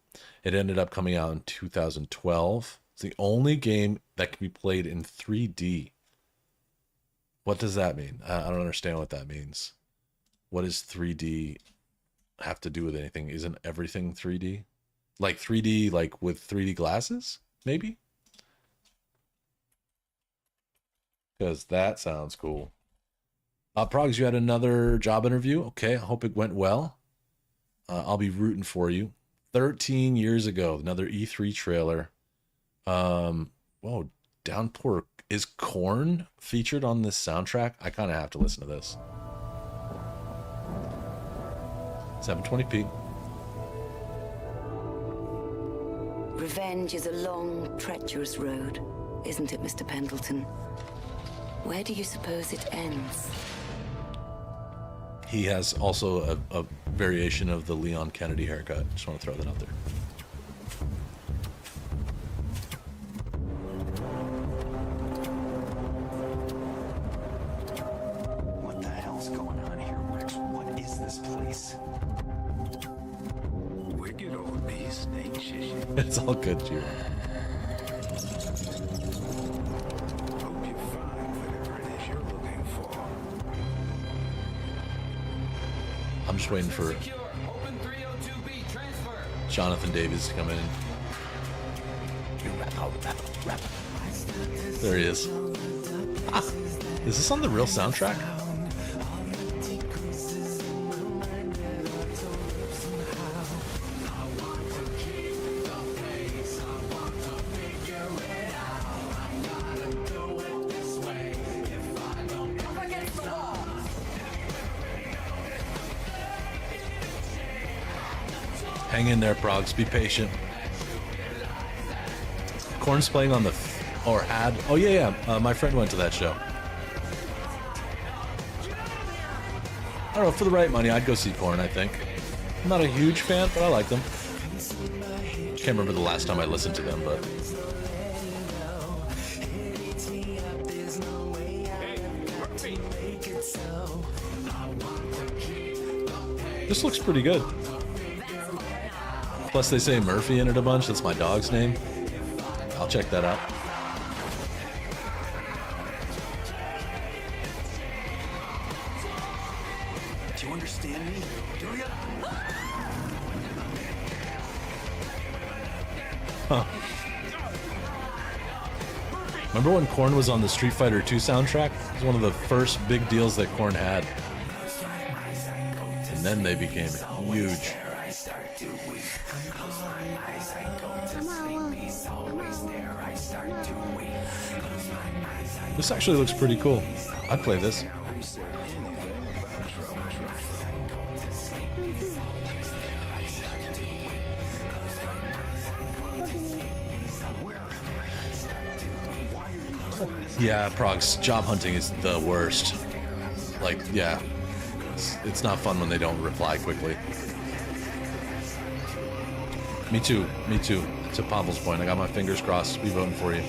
It ended up coming out in 2012. It's the only game that can be played in 3D. What does that mean? I don't understand what that means. What does 3D have to do with anything? Isn't everything 3D? Like 3D, like with 3D glasses? Maybe? Because that sounds cool. Progs, you had another job interview. Okay, I hope it went well. I'll be rooting for you. 13 years ago, another E3 trailer. Whoa, Downpour. Is Korn featured on this soundtrack? I kind of have to listen to this. 720p. Revenge is a long, treacherous road, isn't it, Mr. Pendleton? Where do you suppose it ends? He has also a variation of the Leon Kennedy haircut. Just want to throw that out there. Wicked old beast, ain't she? It's all good, G. Hope you find whatever it is you're looking for. I'm just waiting for Jonathan Davis to come in. There he is. Is this on the real soundtrack? Hang in there, Progs. Be patient. Korn's playing on the... or had... Oh, yeah. My friend went to that show. I don't know. For the right money, I'd go see Korn, I think. I'm not a huge fan, but I like them. Can't remember the last time I listened to them, but... This looks pretty good. Plus they say Murphy in it a bunch. That's my dog's name. I'll check that out. Do you understand me? Do you? Huh. Remember when Korn was on the Street Fighter 2 soundtrack? It was one of the first big deals that Korn had. And then they became huge. This actually looks pretty cool. I'd play this. Yeah, Prog's job hunting is the worst. Like, yeah. It's not fun when they don't reply quickly. Me too. Me too. To Pavel's point, I got my fingers crossed. Be voting for you.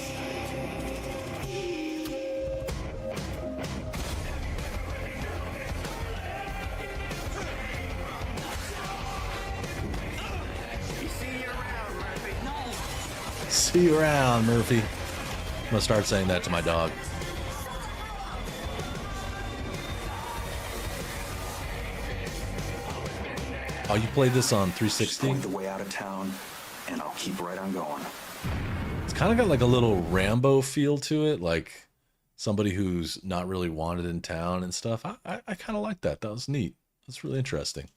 See you around, Murphy. I'm gonna start saying that to my dog. Oh, you played this on 360? Point the way out of town, and I'll keep right on going. It's kind of got like a little Rambo feel to it, like somebody who's not really wanted in town and stuff. I kind of like that. That was neat. That's really interesting.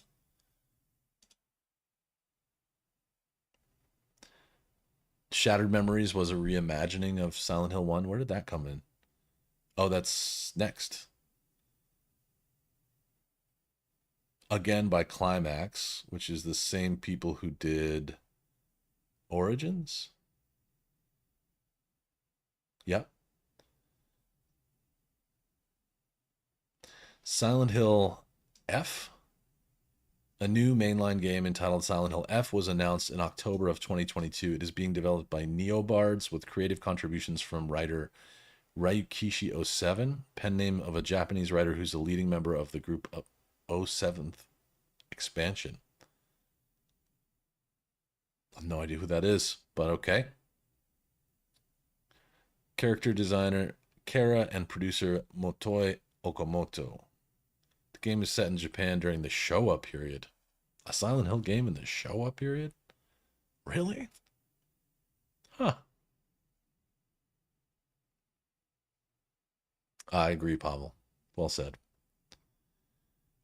Shattered Memories was a reimagining of Silent Hill 1. Where did that come in? Oh, that's next. Again by Climax, which is the same people who did Origins. Yep. Silent Hill F. A new mainline game entitled Silent Hill F was announced in October of 2022. It is being developed by Neobards with creative contributions from writer Ryukishi 07, pen name of a Japanese writer who's a leading member of the group of 07th expansion. I have no idea who that is, but okay. Character designer Kara and producer Motoi Okamoto. The game is set in Japan during the Showa period. A Silent Hill game in the Showa period? Really? Huh. I agree, Pavel. Well said.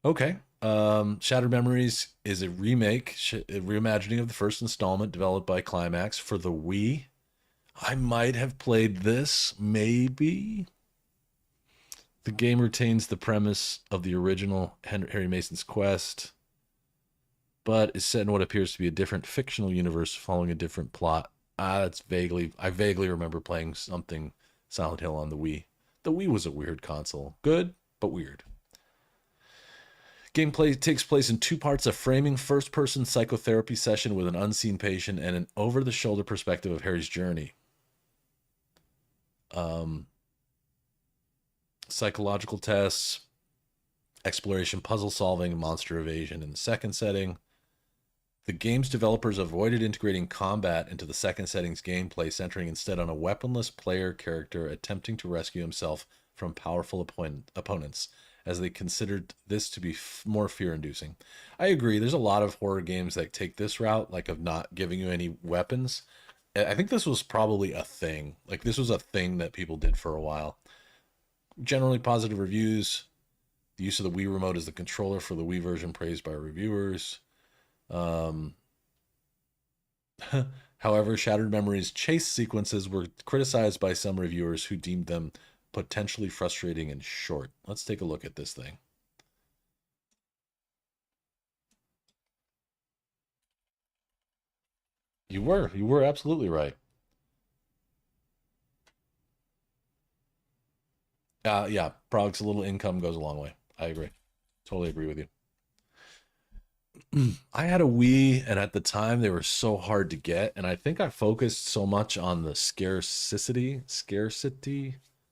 Okay. Shattered Memories is a remake, a reimagining of the first installment developed by Climax for the Wii. I might have played this, maybe. The game retains the premise of the original Harry Mason's Quest, but is set in what appears to be a different fictional universe following a different plot. I vaguely remember playing something Silent Hill on the Wii. The Wii was a weird console. Good, but weird. Gameplay takes place in two parts: a framing first-person psychotherapy session with an unseen patient and an over-the-shoulder perspective of Harry's journey. Psychological tests, exploration, puzzle solving, monster evasion in the second setting. The game's developers avoided integrating combat into the second setting's gameplay, centering instead on a weaponless player character attempting to rescue himself from powerful opponents, as they considered this to be more fear-inducing. I agree. There's a lot of horror games that take this route, like of not giving you any weapons. I think this was probably a thing. Like, this was a thing that people did for a while. Generally positive reviews. The use of the Wii Remote as the controller for the Wii version praised by reviewers. However, Shattered Memories chase sequences were criticized by some reviewers who deemed them potentially frustrating and short. Let's take a look at this thing. You were absolutely right. Yeah, Prog's a little income goes a long way. I agree. Totally agree with you. I had a Wii, and at the time they were so hard to get, and I think I focused so much on the scarcity,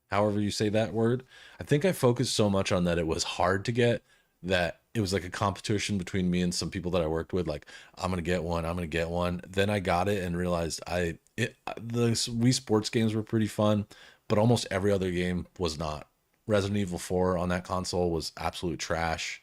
however you say that word. I think I focused so much on that it was hard to get, that it was like a competition between me and some people that I worked with, like, I'm gonna get one. Then I got it and realized the Wii sports games were pretty fun, but almost every other game was not. Resident Evil 4 on that console was absolute trash.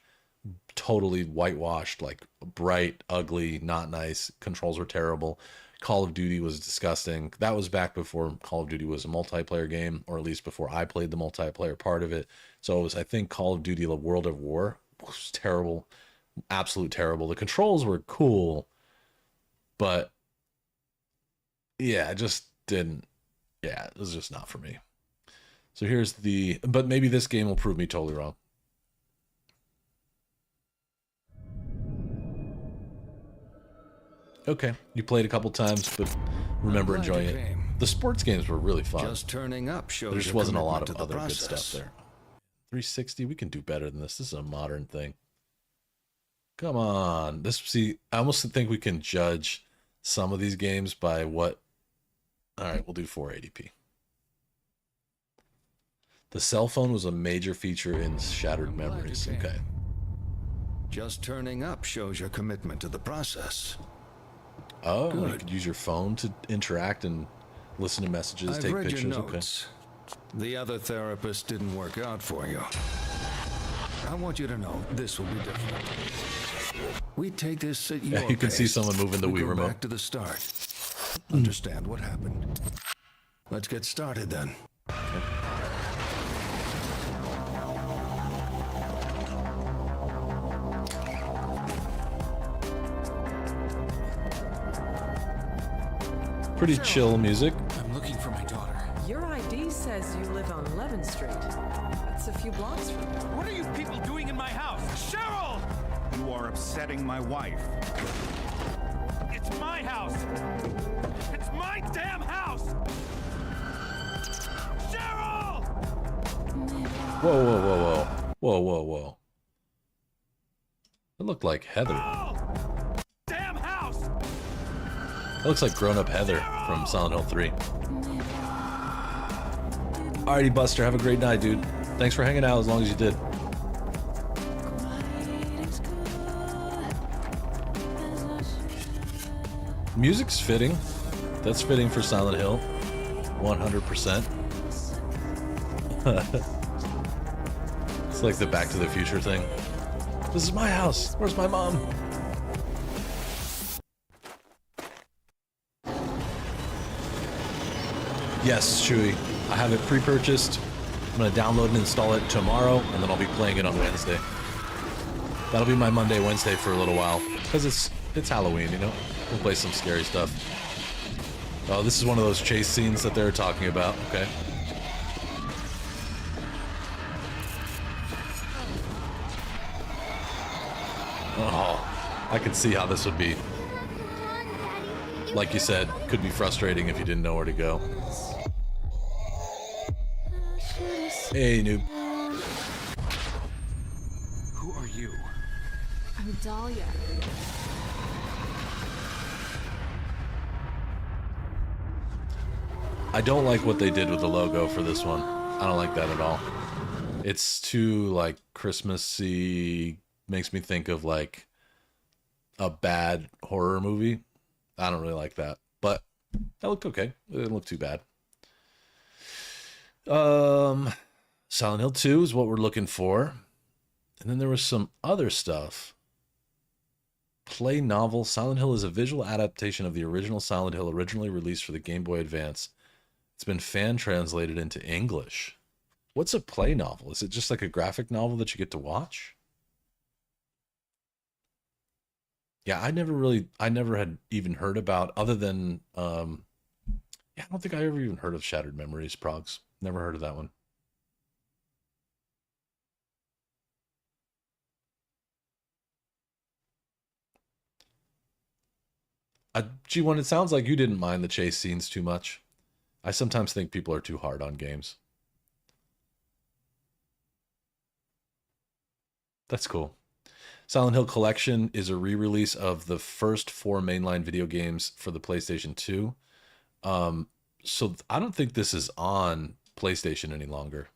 Totally whitewashed, like bright, ugly, not nice. Controls were terrible. Call of Duty was disgusting. That was back before Call of Duty was a multiplayer game, or at least before I played the multiplayer part of it. So it was, I think, Call of Duty: The World of War was terrible. Absolute terrible. The controls were cool, but yeah, it just didn't. Yeah, it was just not for me. So here's but maybe this game will prove me totally wrong. Okay, you played a couple times, but remember enjoying it. The sports games were really fun. Just turning up shows there just your wasn't a commitment lot of to the other good process. stuff there. 360, we can do better than this. This is a modern thing. Come on. I almost think we can judge some of these games by what. All right, we'll do 480p. The cell phone was a major feature in Shattered Memories. Okay. Just turning up shows your commitment to the process. Oh, Good. you could use your phone to interact and listen to messages, I've take read pictures. your notes. The other therapist didn't work out for you. I want you to know this will be different. We take this at your Yeah, you can see pace. someone moving the We Wii go remote. back to the start. Understand what happened. Let's get started then. Pretty chill music. I'm looking for my daughter. Your ID says you live on 11th Street. That's a few blocks from here. What are you people doing in my house? Cheryl! You are upsetting my wife. It's my house! It's my damn house! Cheryl! Whoa, whoa, whoa, whoa. Whoa, whoa, whoa. It looked like Heather. Damn house! It looks like grown-up Heather from Silent Hill 3. Alrighty, Buster. Have a great night, dude. Thanks for hanging out as long as you did. Music's fitting. That's fitting for Silent Hill. 100%. It's like the Back to the Future thing. This is my house. Where's my mom? Yes, Chewy. I have it pre-purchased. I'm going to download and install it tomorrow, and then I'll be playing it on Wednesday. That'll be my Monday, Wednesday for a little while. Because it's Halloween, you know? We'll play some scary stuff. Oh, this is one of those chase scenes that they're talking about. Okay. Oh, I can see how this would be. Like you said, could be frustrating if you didn't know where to go. Hey, noob. Who are you? I'm Dahlia. I don't like what they did with the logo for this one. I don't like that at all. It's too, like, Christmassy. Makes me think of, like, a bad horror movie. I don't really like that. But that looked okay. It didn't look too bad. Silent Hill 2 is what we're looking for. And then there was some other stuff. Play novel. Silent Hill is a visual adaptation of the original Silent Hill, originally released for the Game Boy Advance. It's been fan translated into English. What's a play novel? Is it just like a graphic novel that you get to watch? Yeah, I never had even heard about, other than, I don't think I ever even heard of Shattered Memories, Progs. Never heard of that one. G1, it sounds like you didn't mind the chase scenes too much. I sometimes think people are too hard on games. That's cool. Silent Hill Collection is a re-release of the first 4 mainline video games for the PlayStation 2. So I don't think this is on PlayStation any longer.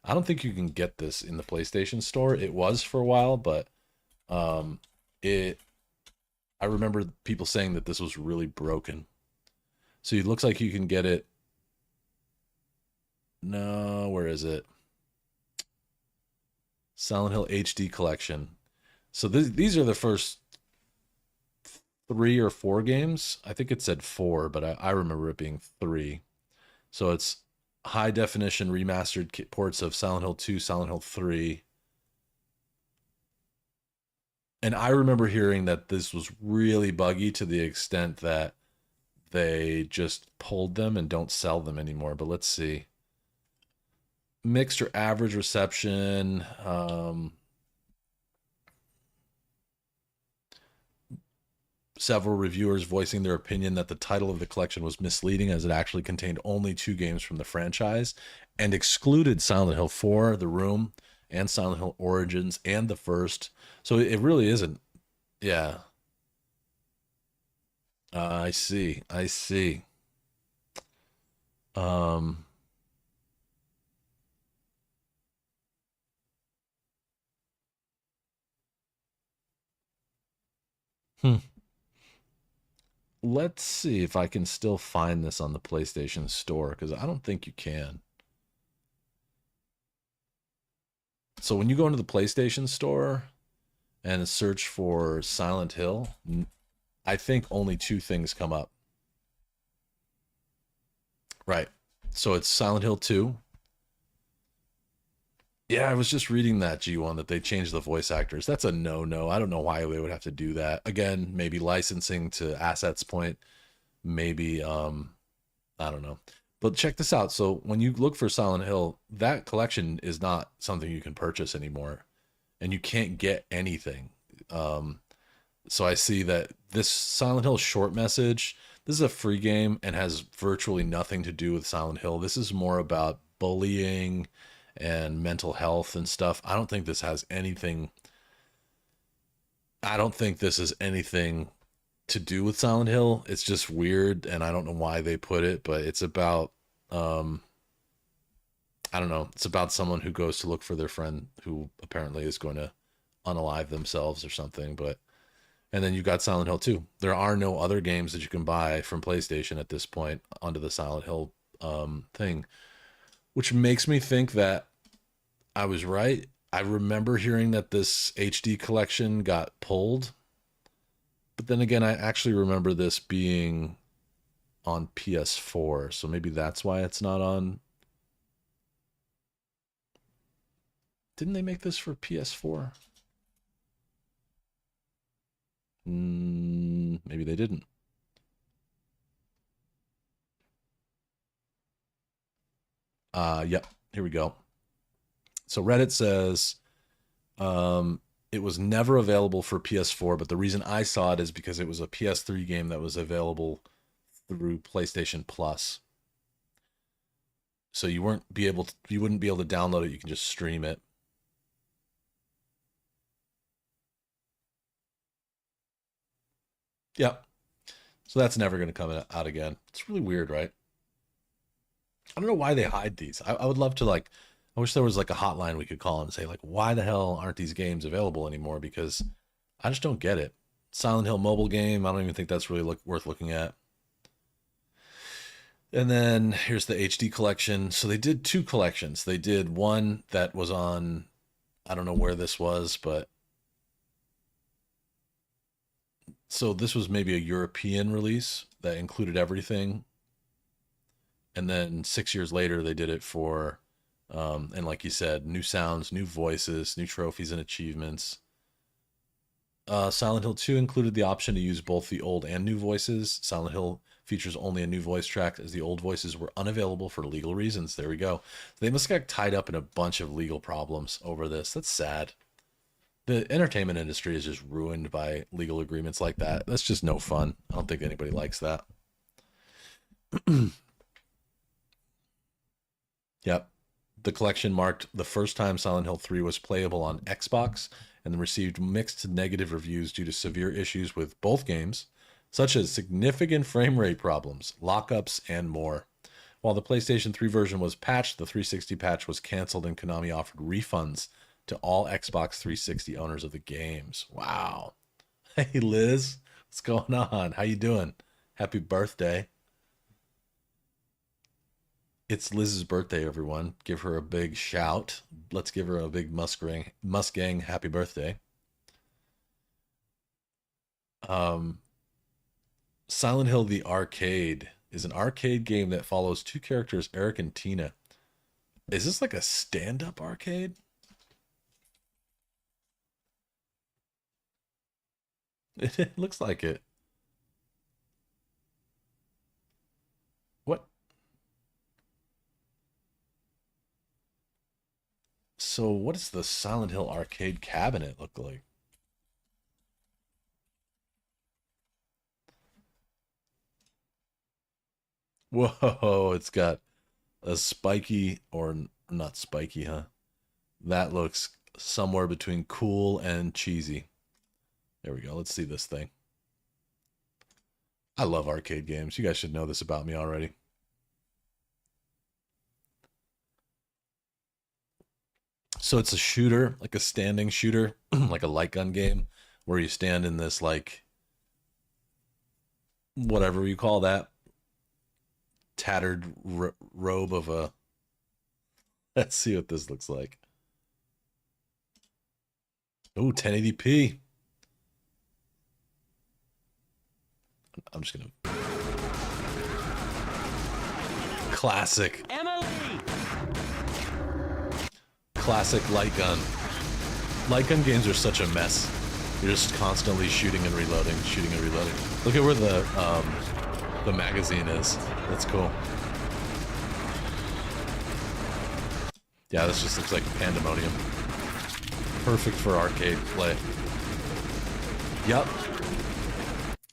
I don't think you can get this in the PlayStation Store. It was for a while, but I remember people saying that this was really broken. So it looks like you can get it. No, where is it? Silent Hill HD Collection. So these are the first 3 or 4 games. I think it said 4, but I remember it being 3. So it's high definition remastered ports of Silent Hill 2, Silent Hill 3. And I remember hearing that this was really buggy to the extent that they just pulled them and don't sell them anymore. But let's see. Mixed or average reception. several reviewers voicing their opinion that the title of the collection was misleading as it actually contained only 2 games from the franchise and excluded Silent Hill 4, The Room, and Silent Hill Origins and the first. So it really isn't. Yeah. I see. I see. Um, hmm. Let's see if I can still find this on the PlayStation Store because I don't think you can. So when you go into the PlayStation Store and search for Silent Hill, I think only 2 things come up. Right. So it's Silent Hill 2. Yeah, I was just reading that G1 that they changed the voice actors. That's a no-no. I don't know why they would have to do that. Again, maybe licensing to assets point, maybe I don't know. But check this out. So when you look for Silent Hill, that collection is not something you can purchase anymore, and you can't get anything. Um, so I see that this Silent Hill short message, this is a free game and has virtually nothing to do with Silent Hill. This is more about bullying and mental health and stuff. I don't think this is anything to do with Silent Hill. It's just weird, and I don't know why they put it, but it's about um I don't know. It's about someone who goes to look for their friend who apparently is going to unalive themselves or something, but and then you got Silent Hill 2. There are no other games that you can buy from PlayStation at this point onto the Silent Hill thing, which makes me think that I was right. I remember hearing that this HD collection got pulled, but then again, I actually remember this being on PS4, so maybe that's why it's not on. Didn't they make this for PS4? Maybe they didn't. Yep, here we go. So Reddit says it was never available for PS4, but the reason I saw it is because it was a PS3 game that was available through PlayStation Plus. So you wouldn't be able to download it, you can just stream it. Yep. So that's never going to come out again. It's really weird, right? I don't know why they hide these. I would love to I wish there was like a hotline we could call and say like, why the hell aren't these games available anymore? Because I just don't get it. Silent Hill mobile game. I don't even think that's really worth looking at. And then here's the HD collection. So they did 2 collections. They did one that was on, I don't know where this was, but so this was maybe a European release that included everything. And then 6 years later, they did it for, and like you said, new sounds, new voices, new trophies and achievements. Silent Hill 2 included the option to use both the old and new voices. Silent Hill features only a new voice track as the old voices were unavailable for legal reasons. There we go. They must have got tied up in a bunch of legal problems over this. That's sad. The entertainment industry is just ruined by legal agreements like that. That's just no fun. I don't think anybody likes that. Yep. The collection marked the first time Silent Hill 3 was playable on Xbox and received mixed to negative reviews due to severe issues with both games, such as significant frame rate problems, lockups, and more. While the PlayStation 3 version was patched, the 360 patch was canceled and Konami offered refunds to all Xbox 360 owners of the games. Wow. Hey Liz, what's going on? How you doing? Happy birthday. It's Liz's birthday, everyone. Give her a big shout. Let's give her a big Musgang happy birthday. Silent Hill the Arcade is an arcade game that follows 2 characters, Eric and Tina. Is this like a stand-up arcade? It looks like it. What? So what does the Silent Hill arcade cabinet look like? Whoa, it's got a spiky, or not spiky, huh? That looks somewhere between cool and cheesy. There we go. Let's see this thing. I love arcade games. You guys should know this about me already. So it's a shooter, like a standing shooter, like a light gun game, where you stand in this, like, whatever you call that, tattered robe of a... Let's see what this looks like. Oh, 1080p. I'm just gonna... Classic. Emily! Classic light gun. Light gun games are such a mess. You're just constantly shooting and reloading, shooting and reloading. Look at where the magazine is. That's cool. Yeah, this just looks like pandemonium. Perfect for arcade play. Yep.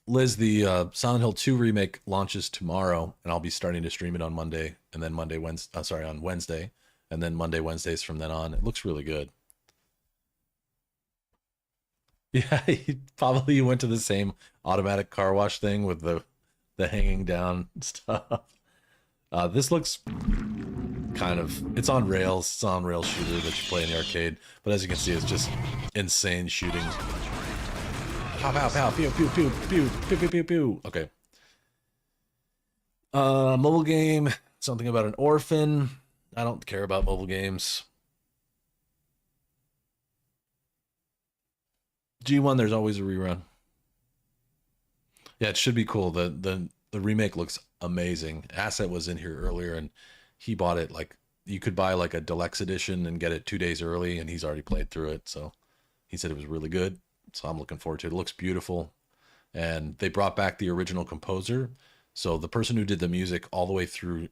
Liz, the Silent Hill 2 remake launches tomorrow, and I'll be starting to stream it on Monday, and then on Wednesday, and then Monday, Wednesdays from then on. It looks really good. Yeah, probably you went to the same automatic car wash thing with the hanging down stuff. This looks kind of, it's on rails. It's on rail shooter that you play in the arcade, but as you can see, it's just insane shooting. Pow, pow, pow, pew, pew, pew, pew, pew, pew, pew, pew. Okay. Mobile game, something about an orphan. I don't care about mobile games. G1, there's always a rerun. Yeah, it should be cool. The remake looks amazing. Asset was in here earlier, and he bought it, like, you could buy like a deluxe edition and get it 2 days early, and he's already played through it. So he said it was really good. So I'm looking forward to it. It looks beautiful. And they brought back the original composer. So the person who did the music all the way through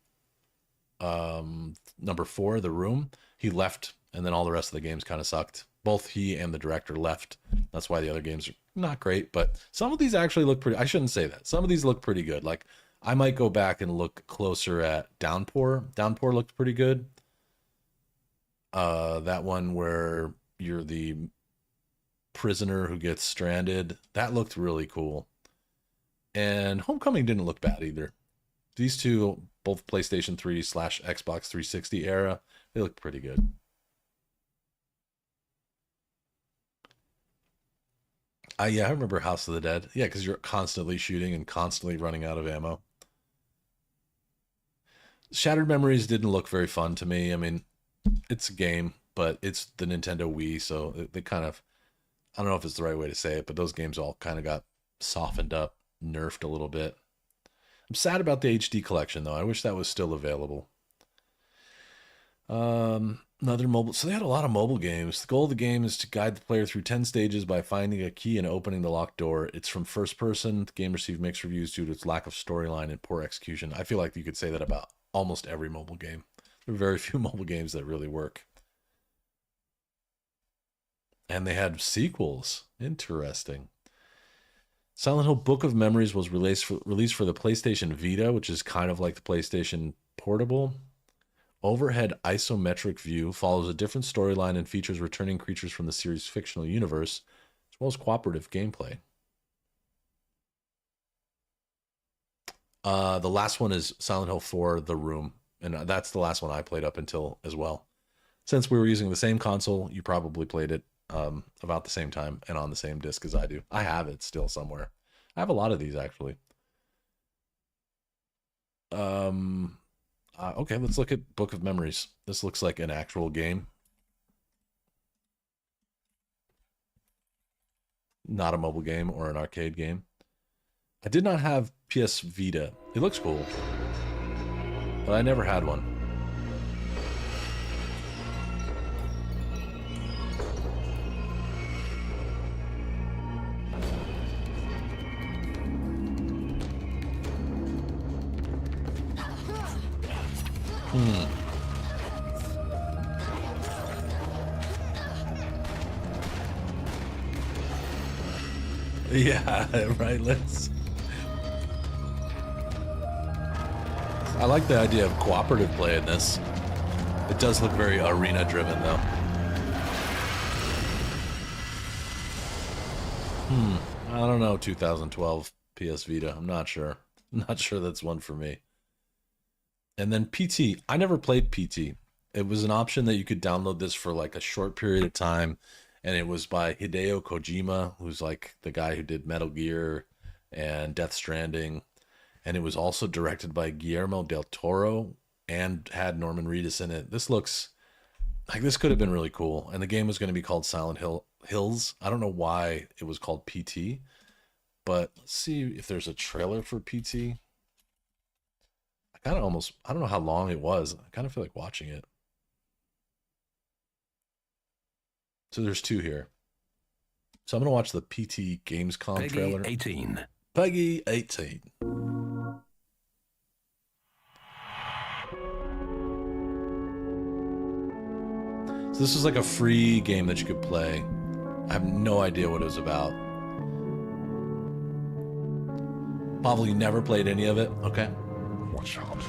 number 4, The Room, he left, and then all the rest of the games kind of sucked. Both he and the director left. That's why the other games are not great, but some of these actually look pretty... I shouldn't say that. Some of these look pretty good. Like, I might go back and look closer at Downpour. Downpour looked pretty good. That one where you're the prisoner who gets stranded, that looked really cool. And Homecoming didn't look bad either. These two, both PlayStation 3 / Xbox 360 era, they look pretty good. Yeah, I remember House of the Dead. Yeah, because you're constantly shooting and constantly running out of ammo. Shattered Memories didn't look very fun to me. I mean, it's a game, but it's the Nintendo Wii, so they kind of... I don't know if it's the right way to say it, but those games all kind of got softened up, nerfed a little bit. I'm sad about the HD collection, though. I wish that was still available. Another mobile... So they had a lot of mobile games. The goal of the game is to guide the player through 10 stages by finding a key and opening the locked door. It's from first person. The game received mixed reviews due to its lack of storyline and poor execution. I feel like you could say that about almost every mobile game. There are very few mobile games that really work. And they had sequels. Interesting. Silent Hill Book of Memories was released for the PlayStation Vita, which is kind of like the PlayStation Portable. Overhead isometric view follows a different storyline and features returning creatures from the series' fictional universe, as well as cooperative gameplay. The last one is Silent Hill 4, The Room, and that's the last one I played up until as well. Since we were using the same console, you probably played it about the same time and on the same disc as I do. I have it still somewhere. I have a lot of these, actually. Okay, let's look at Book of Memories. This looks like an actual game. Not a mobile game or an arcade game. I did not have PS Vita. It looks cool, but I never had one. Yeah, right, let's... I like the idea of cooperative play in this. It does look very arena-driven, though. I don't know, 2012 PS Vita. I'm not sure. I'm not sure that's one for me. And then PT. I never played PT. It was an option that you could download this for like a short period of time. And it was by Hideo Kojima, who's like the guy who did Metal Gear and Death Stranding. And it was also directed by Guillermo del Toro and had Norman Reedus in it. This looks like this could have been really cool. And the game was going to be called Silent Hills. I don't know why it was called PT, but let's see if there's a trailer for PT. I don't know how long it was. I kind of feel like watching it. So there's two here. So I'm going to watch the PT Gamescom Peggy trailer. 18. Peggy 18. So this is like a free game that you could play. I have no idea what it was about. Pavel, you never played any of it? Okay. Watch out.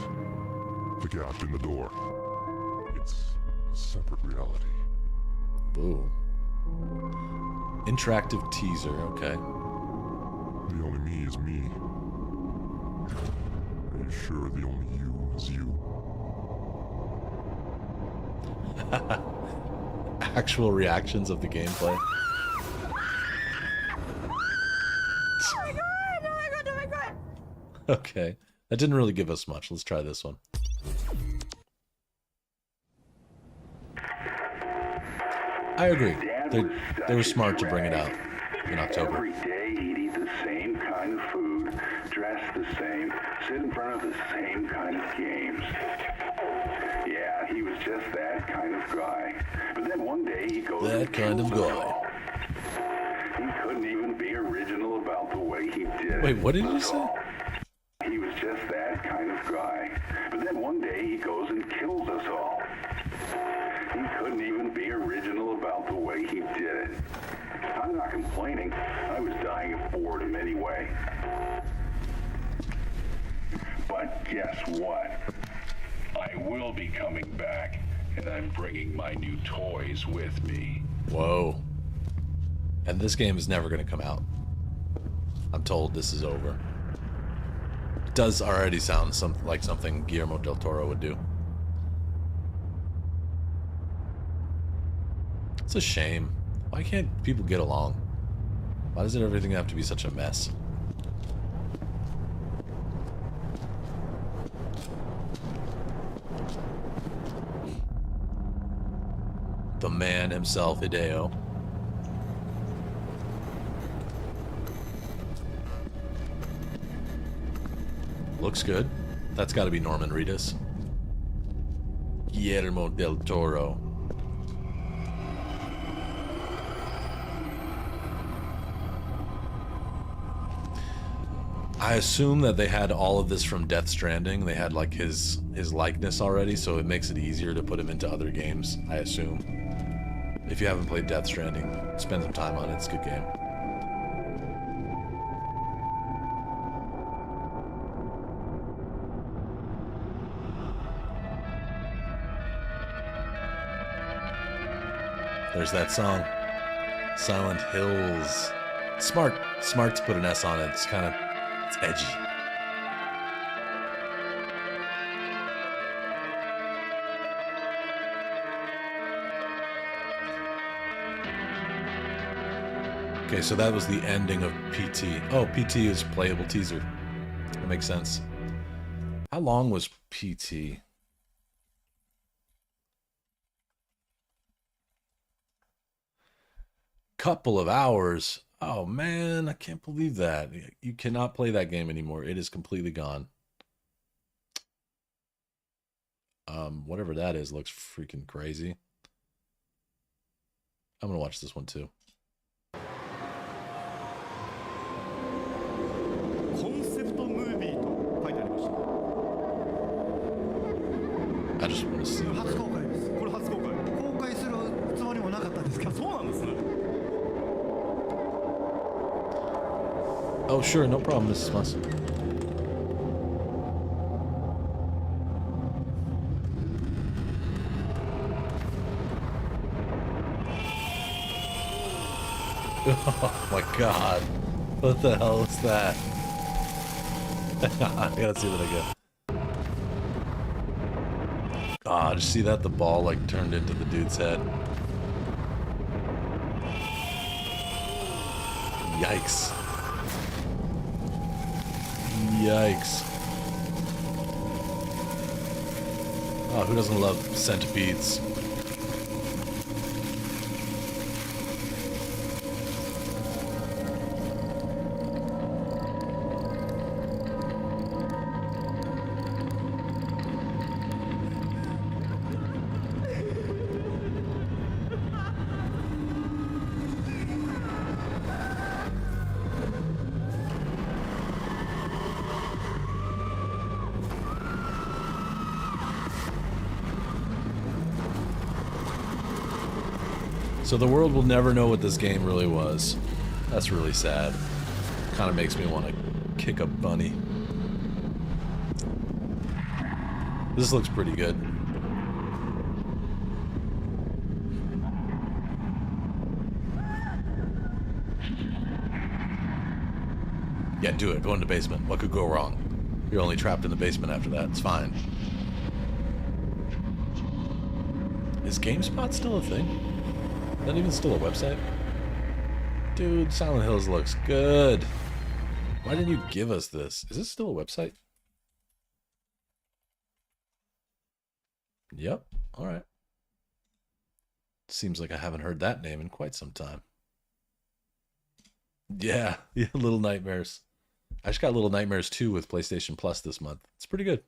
The gap in the door. It's a separate reality. Boo. Interactive teaser, okay. The only me is me. Are you sure the only you is you? Actual reactions of the gameplay. Okay. That didn't really give us much. Let's try this one. I agree. They were smart to bring it out in October. Every day he'd eat the same kind of food, dress the same, sit in front of the same kind of games. Yeah, he was just that kind of guy. But then one day he goes That kind of guy. He couldn't even be original about the way he did it. Wait, what did you say? He was just that kind of guy. But then one day he goes and kills us all. He couldn't even be original about the way he did it. I'm not complaining. I was dying of boredom anyway. But guess what? I will be coming back, and I'm bringing my new toys with me. Whoa. And this game is never going to come out. I'm told this is over. It does already sound like something Guillermo del Toro would do. It's a shame. Why can't people get along? Why does everything have to be such a mess? The man himself, Hideo. Looks good. That's got to be Norman Reedus. Guillermo del Toro. I assume that they had all of this from Death Stranding. They had like his likeness already, so it makes it easier to put him into other games, I assume. If you haven't played Death Stranding, spend some time on it. It's a good game. There's that song. Silent Hills. Smart to put an S on it. It's kind of, it's edgy. Okay, so that was the ending of PT. Oh, PT is playable teaser. That makes sense. How long was PT? Couple of hours. Oh man, I can't believe that. You cannot play that game anymore. It is completely gone. Whatever that is looks freaking crazy. I'm gonna watch this one too. I just want to see. Oh, sure, no problem, Mrs. Moss. Oh my god. What the hell is that? I gotta see that again. Ah, did you see that? The ball like turned into the dude's head. Yikes. Yikes. Oh, who doesn't love centipedes? So the world will never know what this game really was. That's really sad. Kind of makes me want to kick a bunny. This looks pretty good. Yeah, do it. Go in the basement. What could go wrong? You're only trapped in the basement after that. It's fine. Is GameSpot still a thing? Is that even still a website? Dude, Silent Hills looks good. Why didn't you give us this? Is this still a website? Yep. Alright. Seems like I haven't heard that name in quite some time. Yeah, Little Nightmares. I just got Little Nightmares 2 with PlayStation Plus this month. It's pretty good.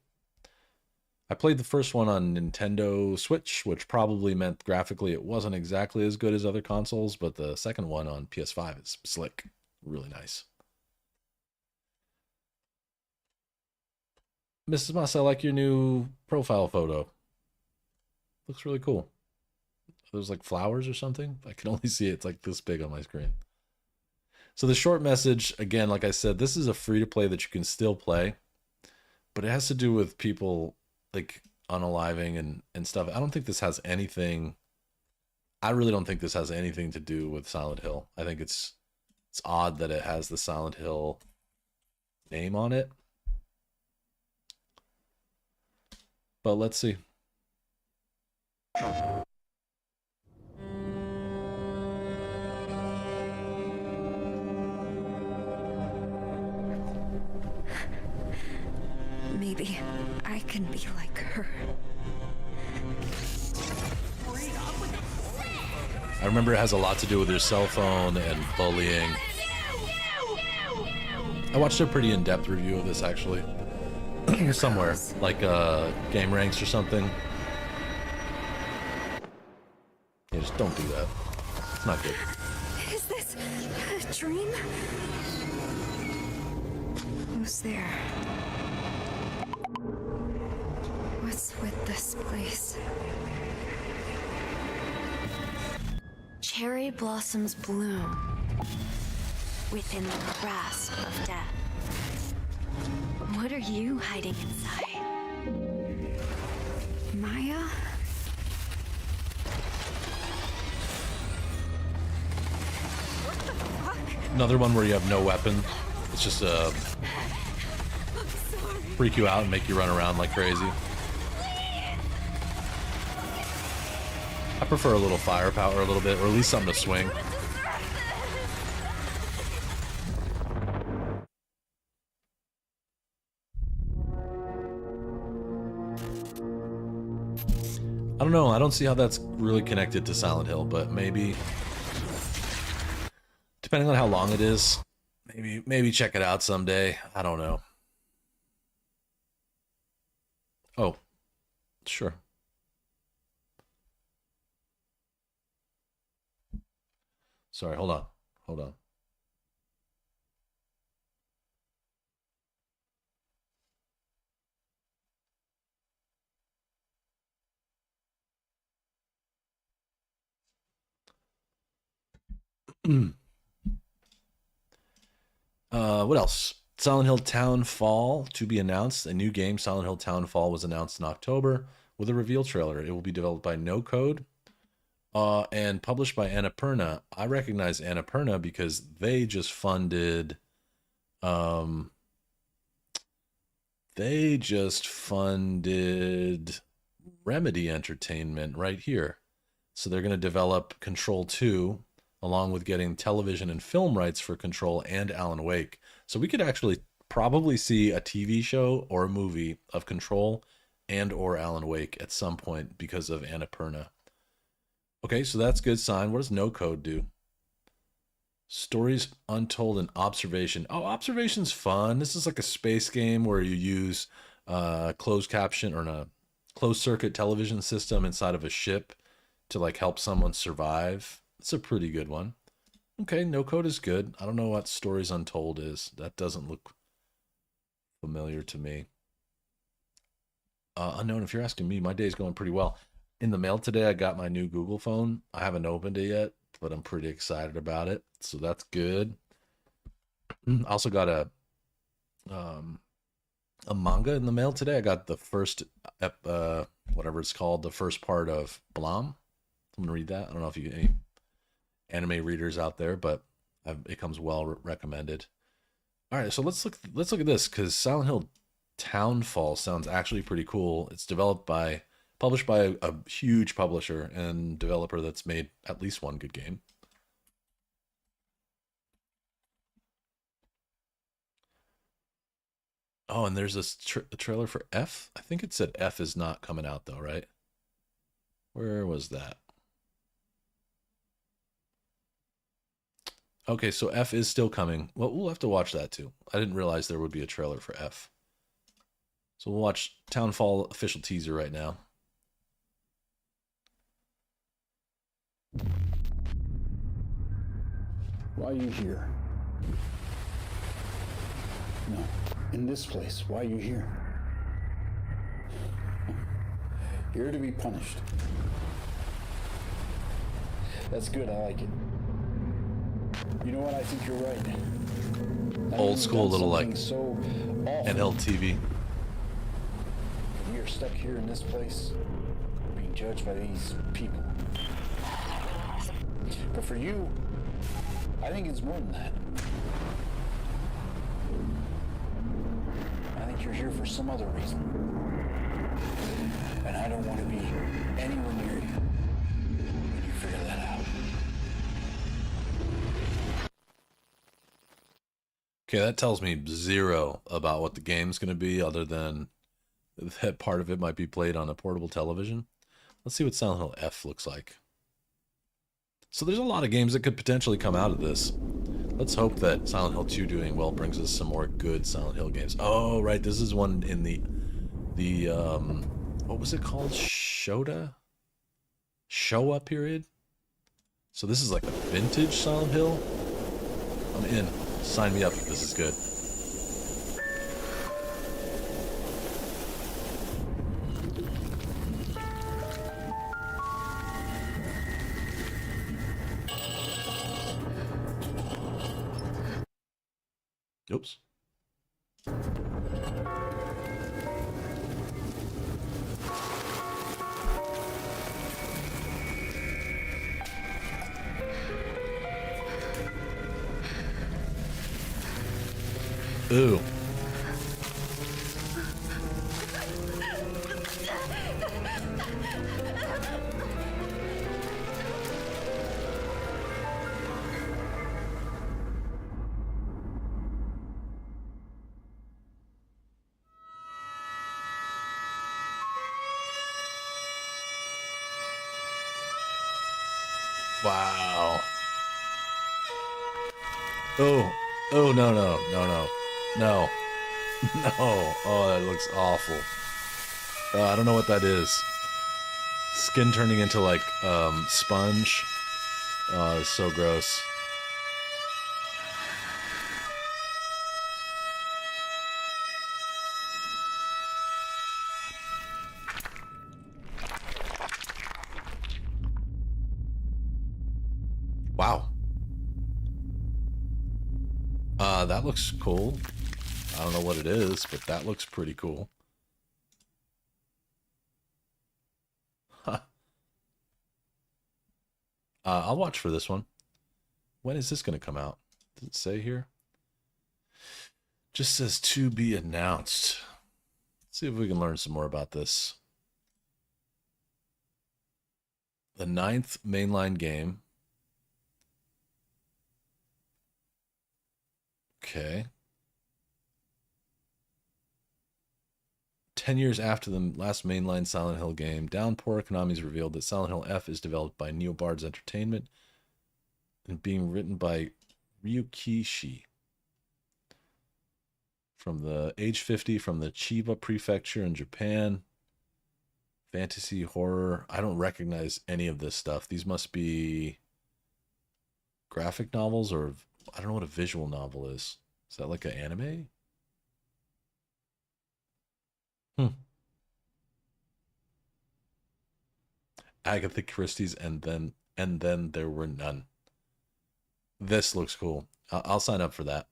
I played the first one on Nintendo Switch, which probably meant graphically it wasn't exactly as good as other consoles, but the second one on PS5 is slick. Really nice. Mrs. Moss, I like your new profile photo. Looks really cool. There's like flowers or something. I can only see it. It's like this big on my screen. So the short message, again, like I said, this is a free-to-play that you can still play, but it has to do with people like unaliving and stuff. I don't think this has anything. I really don't think this has anything to do with Silent Hill. I think it's odd that it has the Silent Hill name on it. But let's see. Maybe I can be like her. I remember it has a lot to do with your cell phone and bullying. I watched a pretty in-depth review of this actually. Somewhere, like Game Ranks or something. Yeah, just don't do that. It's not good. Is this a dream? Who's there? What's with this place? Cherry blossoms bloom within the grasp of death. What are you hiding inside? Maya? Another one where you have no weapon. It's just freak you out and make you run around like crazy. I prefer a little firepower a little bit, or at least something to swing. I don't know. I don't see how that's really connected to Silent Hill, but maybe, depending on how long it is, maybe check it out someday. I don't know. Oh, sure. Sorry, hold on. Hold on. What else? Silent Hill Townfall to be announced. A new game, Silent Hill Townfall, was announced in October with a reveal trailer. It will be developed by No Code. And published by Annapurna. I recognize Annapurna because they just funded um Remedy Entertainment right here. So they're going to develop Control 2 along with getting television and film rights for Control and Alan Wake. So we could actually probably see a TV show or a movie of Control and or Alan Wake at some point because of Annapurna. Okay, so that's good sign. What does no code do? Stories untold and observation. Oh, observation's fun. This is like a space game where you use closed caption or a closed circuit television system inside of a ship to like help someone survive. It's a pretty good one. Okay, no code is good. I don't know what Stories Untold is. That doesn't look familiar to me. Unknown, if you're asking me, my day's going pretty well. In the mail today, I got my new Google phone. I haven't opened it yet, but I'm pretty excited about it. So that's good. I also got a manga in the mail today. I got the first, whatever it's called, the first part of Blom. I'm gonna read that. I don't know if you any anime readers out there, but it comes well recommended. All right, so let's look at this because Silent Hill Townfall sounds actually pretty cool. It's published by a huge publisher and developer that's made at least one good game. Oh, and there's this trailer for F. I think it said F is not coming out though, right? Where was that? Okay, so F is still coming. Well, we'll have to watch that too. I didn't realize there would be a trailer for F. So we'll watch Townfall official teaser right now. Why are you here? No, in this place. Why are you here? Here to be punished. That's good, I like it. You know what? I think you're right. Old school, little like so handheld TV. We are stuck here in this place, being judged by these people. But for you, I think it's more than that. I think you're here for some other reason. And I don't want to be anywhere near you when you figure that out. Okay, that tells me zero about what the game's going to be other than that part of it might be played on a portable television. Let's see what Silent Hill F looks like. So there's a lot of games that could potentially come out of this. Let's hope that Silent Hill 2 doing well brings us some more good Silent Hill games. Oh, right, this is one in the what was it called? Showa period? So this is like a vintage Silent Hill? I'm in. Sign me up if this is good. Oops. Ooh. Wow. Oh. Oh, no, no, no, no. No. No. Oh, that looks awful. I don't know what that is. Skin turning into like sponge. Oh, it's so gross. Wow. That looks cool. I don't know what it is, but that looks pretty cool. Huh. I'll watch for this one. When is this going to come out? Does it say here? Just says to be announced. Let's see if we can learn some more about this. The 9th mainline game. Okay. 10 years after the last mainline Silent Hill game, Downpour Konami's revealed that Silent Hill F is developed by Neobards Entertainment and being written by Ryukishi from the age 50 from the Chiba Prefecture in Japan. Fantasy, horror. I don't recognize any of this stuff. These must be graphic novels, or I don't know what a visual novel is. Is that like an anime? Agatha Christie's and then there were none. This looks cool. I'll sign up for that.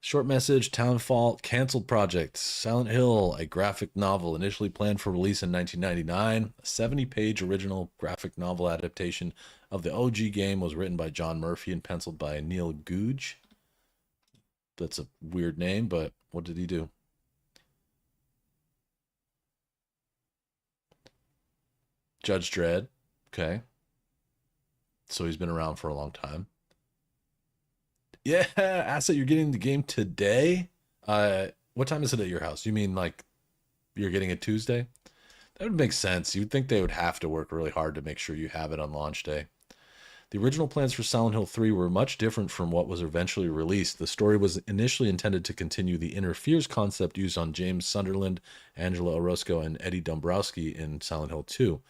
Short message, Townfall, canceled project. Silent Hill, a graphic novel initially planned for release in 1999. A 70-page original graphic novel adaptation of the OG game was written by John Murphy and penciled by Neil Googe. That's a weird name, but what did he do? Judge Dredd. Okay. So he's been around for a long time. Yeah, Asset, you're getting the game today? What time is it at your house? You mean like you're getting it Tuesday? That would make sense. You'd think they would have to work really hard to make sure you have it on launch day. The original plans for Silent Hill 3 were much different from what was eventually released. The story was initially intended to continue the interferes concept used on James Sunderland, Angela Orozco, and Eddie Dombrowski in Silent Hill 2.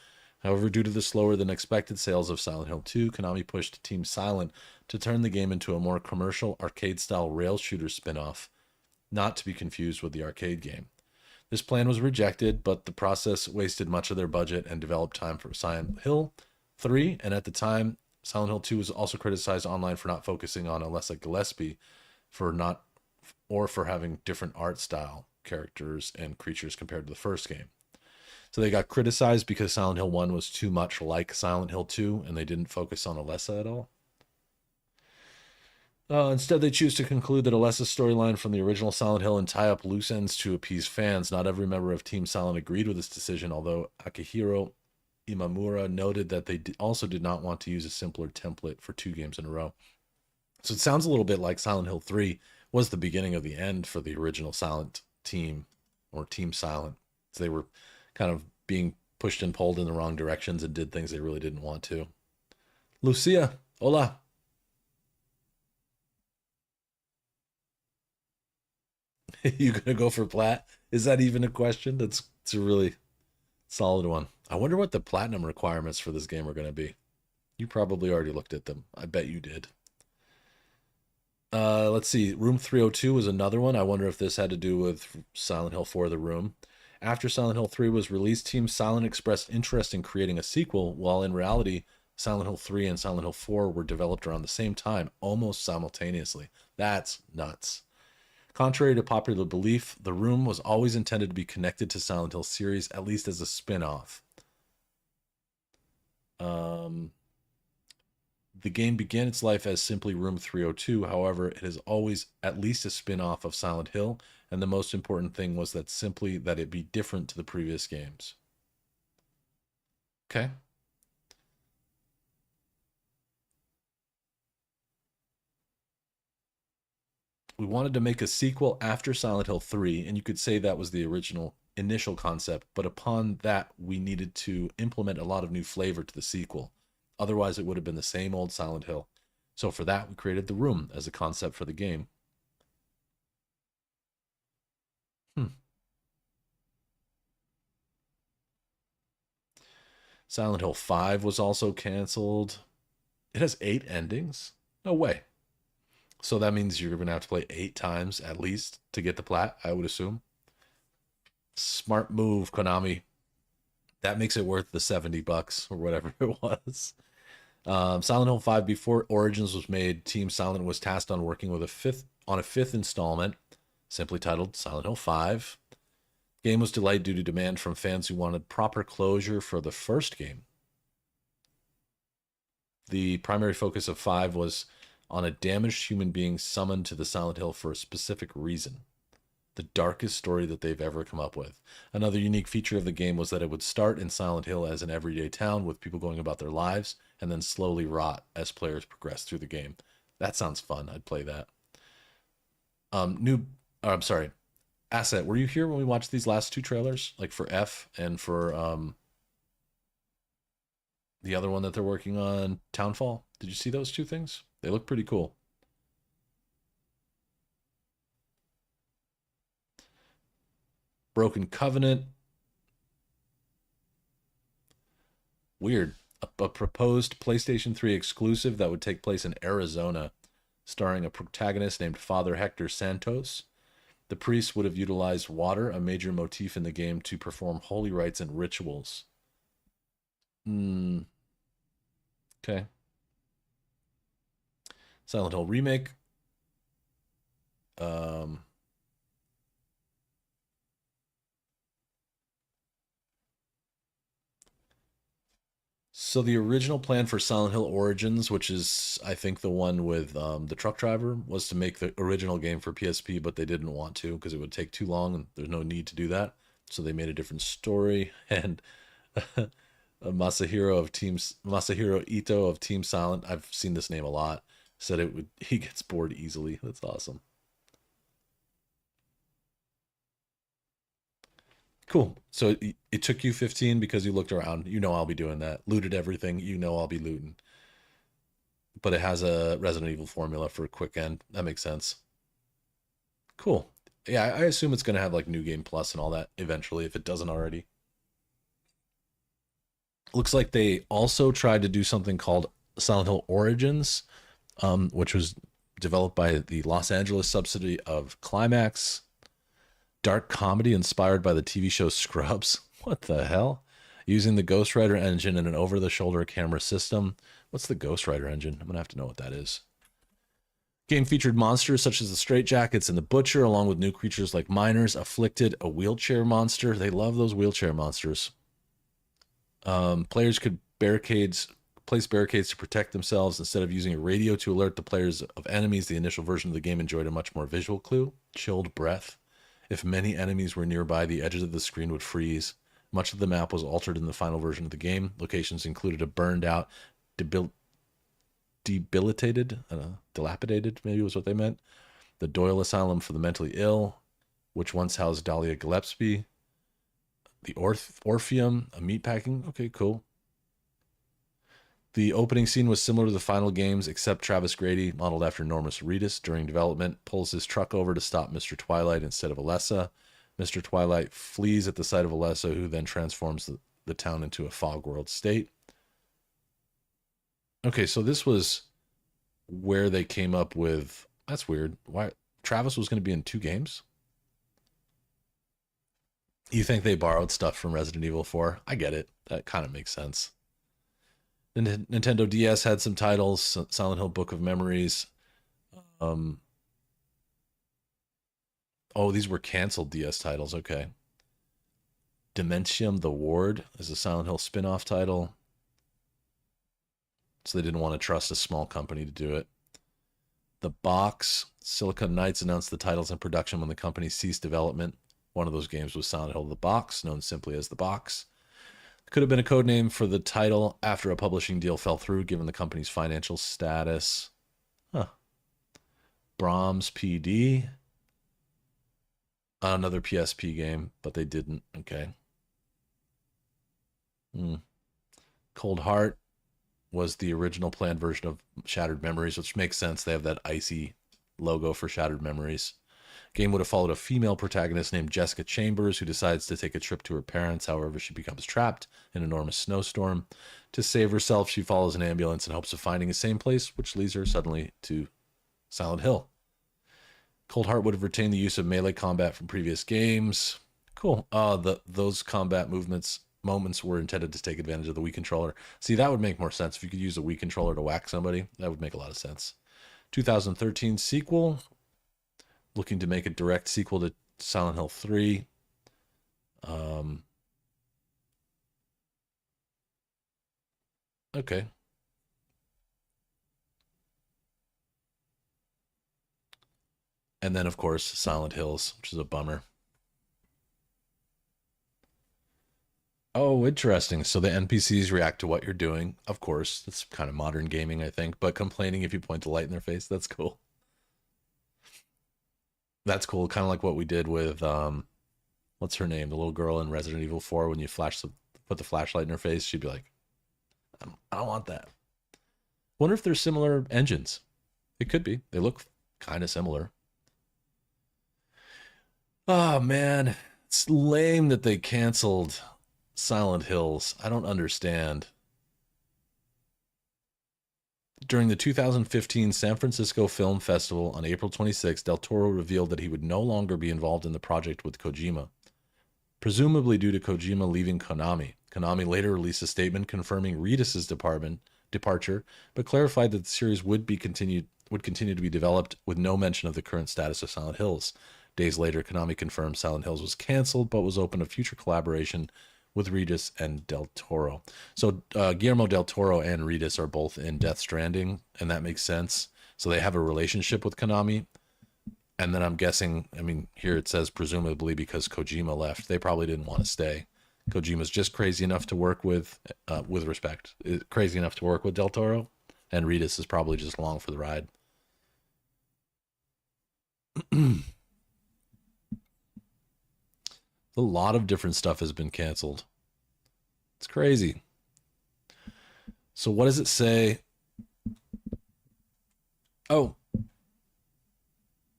However, due to the slower than expected sales of Silent Hill 2, Konami pushed Team Silent to turn the game into a more commercial arcade-style rail shooter spin-off, not to be confused with the arcade game. This plan was rejected, but the process wasted much of their budget and developed time for Silent Hill 3, and at the time, Silent Hill 2 was also criticized online for not focusing on Alessa Gillespie for having different art style, characters, and creatures compared to the first game. So they got criticized because Silent Hill 1 was too much like Silent Hill 2, and they didn't focus on Alessa at all. Instead, they choose to conclude that Alessa's storyline from the original Silent Hill and tie up loose ends to appease fans. Not every member of Team Silent agreed with this decision, although Akihiro Imamura noted that they also did not want to use a simpler template for 2 games in a row. So it sounds a little bit like Silent Hill 3 was the beginning of the end for the original Silent team, or Team Silent. So they were kind of being pushed and pulled in the wrong directions and did things they really didn't want to. Lucia, hola. You gonna go for plat? Is that even a question? It's a really solid one. I wonder what the platinum requirements for this game are going to be. You probably already looked at them. I bet you did. Let's see. Room 302 was another one. I wonder if this had to do with Silent Hill 4 The Room. After Silent Hill 3 was released, Team Silent expressed interest in creating a sequel, while in reality, Silent Hill 3 and Silent Hill 4 were developed around the same time, almost simultaneously. That's nuts. Contrary to popular belief, The Room was always intended to be connected to Silent Hill series, at least as a spin-off. The game began its life as simply Room 302. However, it is always at least a spin-off of Silent Hill, and the most important thing was that it be different to the previous games. Okay. We wanted to make a sequel after Silent Hill 3, and you could say that was the initial concept, but upon that, we needed to implement a lot of new flavor to the sequel. Otherwise, it would have been the same old Silent Hill. So for that, we created The Room as a concept for the game. Silent Hill 5 was also canceled. It has 8 endings? No way. So that means you're going to have to play 8 times at least to get the plat, I would assume. Smart move, Konami. That makes it worth the $70 or whatever it was. Silent Hill 5, before Origins was made, Team Silent was tasked on working with a 5th on a 5th installment, simply titled Silent Hill 5. The game was delayed due to demand from fans who wanted proper closure for the first game. The primary focus of 5 was on a damaged human being summoned to the Silent Hill for a specific reason. The darkest story that they've ever come up with. Another unique feature of the game was that it would start in Silent Hill as an everyday town with people going about their lives and then slowly rot as players progress through the game. That sounds fun. I'd play that. I'm sorry. Asset, were you here when we watched these last 2 trailers? Like for F and for the other one that they're working on, Townfall? Did you see those 2 things? They look pretty cool. Broken Covenant. Weird. A proposed PlayStation 3 exclusive that would take place in Arizona, starring a protagonist named Father Hector Santos. The priest would have utilized water, a major motif in the game, to perform holy rites and rituals. Okay. Silent Hill Remake. So the original plan for Silent Hill Origins, which is, I think, the one with the truck driver, was to make the original game for PSP, but they didn't want to because it would take too long and there's no need to do that. So they made a different story. And Masahiro Ito of Team Silent, I've seen this name a lot, said he gets bored easily. That's awesome. Cool. So it took you 15 because you looked around. You know I'll be doing that. Looted everything. You know I'll be looting. But it has a Resident Evil formula for a quick end. That makes sense. Cool. Yeah, I assume it's going to have like New Game Plus and all that eventually, if it doesn't already. Looks like they also tried to do something called Silent Hill Origins, which was developed by the Los Angeles subsidiary of Climax. Dark comedy inspired by the TV show Scrubs. What the hell? Using the Ghost Rider engine and an over-the-shoulder camera system. What's the Ghost Rider engine? I'm going to have to know what that is. Game featured monsters such as the Straitjackets and the Butcher, along with new creatures like Miners, Afflicted, a wheelchair monster. They love those wheelchair monsters. Players could place barricades to protect themselves instead of using a radio to alert the players of enemies. The initial version of the game enjoyed a much more visual clue. Chilled breath. If many enemies were nearby, the edges of the screen would freeze. Much of the map was altered in the final version of the game. Locations included a burned out, dilapidated, maybe was what they meant. The Doyle Asylum for the Mentally Ill, which once housed Dahlia Gillespie. The Orpheum, a meatpacking. Okay, cool. The opening scene was similar to the final games, except Travis Grady, modeled after Normus Reedus during development, pulls his truck over to stop Mr. Twilight instead of Alessa. Mr. Twilight flees at the sight of Alessa, who then transforms the town into a fog world state. Okay, so this was where they came up with... That's weird. Why Travis was going to be in 2 games? You think they borrowed stuff from Resident Evil 4? I get it. That kind of makes sense. The Nintendo DS had some titles. Silent Hill Book of Memories. Oh, these were canceled DS titles. Okay. Dementium the Ward is a Silent Hill spin-off title. So they didn't want to trust a small company to do it. The Box. Silicon Knights announced the titles in production when the company ceased development. One of those games was Silent Hill The Box, known simply as The Box. Could have been a code name for the title after a publishing deal fell through, given the company's financial status. Huh. Brahms PD. Another PSP game, but they didn't. Okay. Cold Heart was the original planned version of Shattered Memories, which makes sense. They have that icy logo for Shattered Memories. Game would have followed a female protagonist named Jessica Chambers, who decides to take a trip to her parents. However, she becomes trapped in an enormous snowstorm. To save herself, she follows an ambulance in hopes of finding a safe place, which leads her suddenly to Silent Hill. Cold Heart would have retained the use of melee combat from previous games. Cool. Those combat moments were intended to take advantage of the Wii controller. See, that would make more sense. If you could use a Wii controller to whack somebody, that would make a lot of sense. 2013 sequel. looking to make a direct sequel to Silent Hill 3. Okay. And then, of course, Silent Hills, which is a bummer. Oh, interesting. So the NPCs react to what you're doing. Of course, that's kind of modern gaming, I think. But complaining if you point the light in their face, that's cool. That's cool. Kind of like what we did with, what's her name? The little girl in Resident Evil 4. When you put the flashlight in her face, she'd be like, I don't want that. Wonder if they're similar engines. It could be. They look kind of similar. Oh, man. It's lame that they canceled Silent Hills. I don't understand. During the 2015 San Francisco Film Festival on April 26, Del Toro revealed that he would no longer be involved in the project with Kojima, presumably due to Kojima leaving Konami. Konami later released a statement confirming Reedus' departure, but clarified that the series would continue to be developed with no mention of the current status of Silent Hills. Days later, Konami confirmed Silent Hills was canceled, but was open to future collaboration with Reedus and Del Toro. So Guillermo Del Toro and Reedus are both in Death Stranding, and that makes sense. So they have a relationship with Konami. And then I'm guessing, I mean, here it says presumably because Kojima left, they probably didn't want to stay. Kojima's just crazy enough to work with respect, crazy enough to work with Del Toro, and Reedus is probably just along for the ride. A lot of different stuff has been canceled. It's crazy. So what does it say? Oh,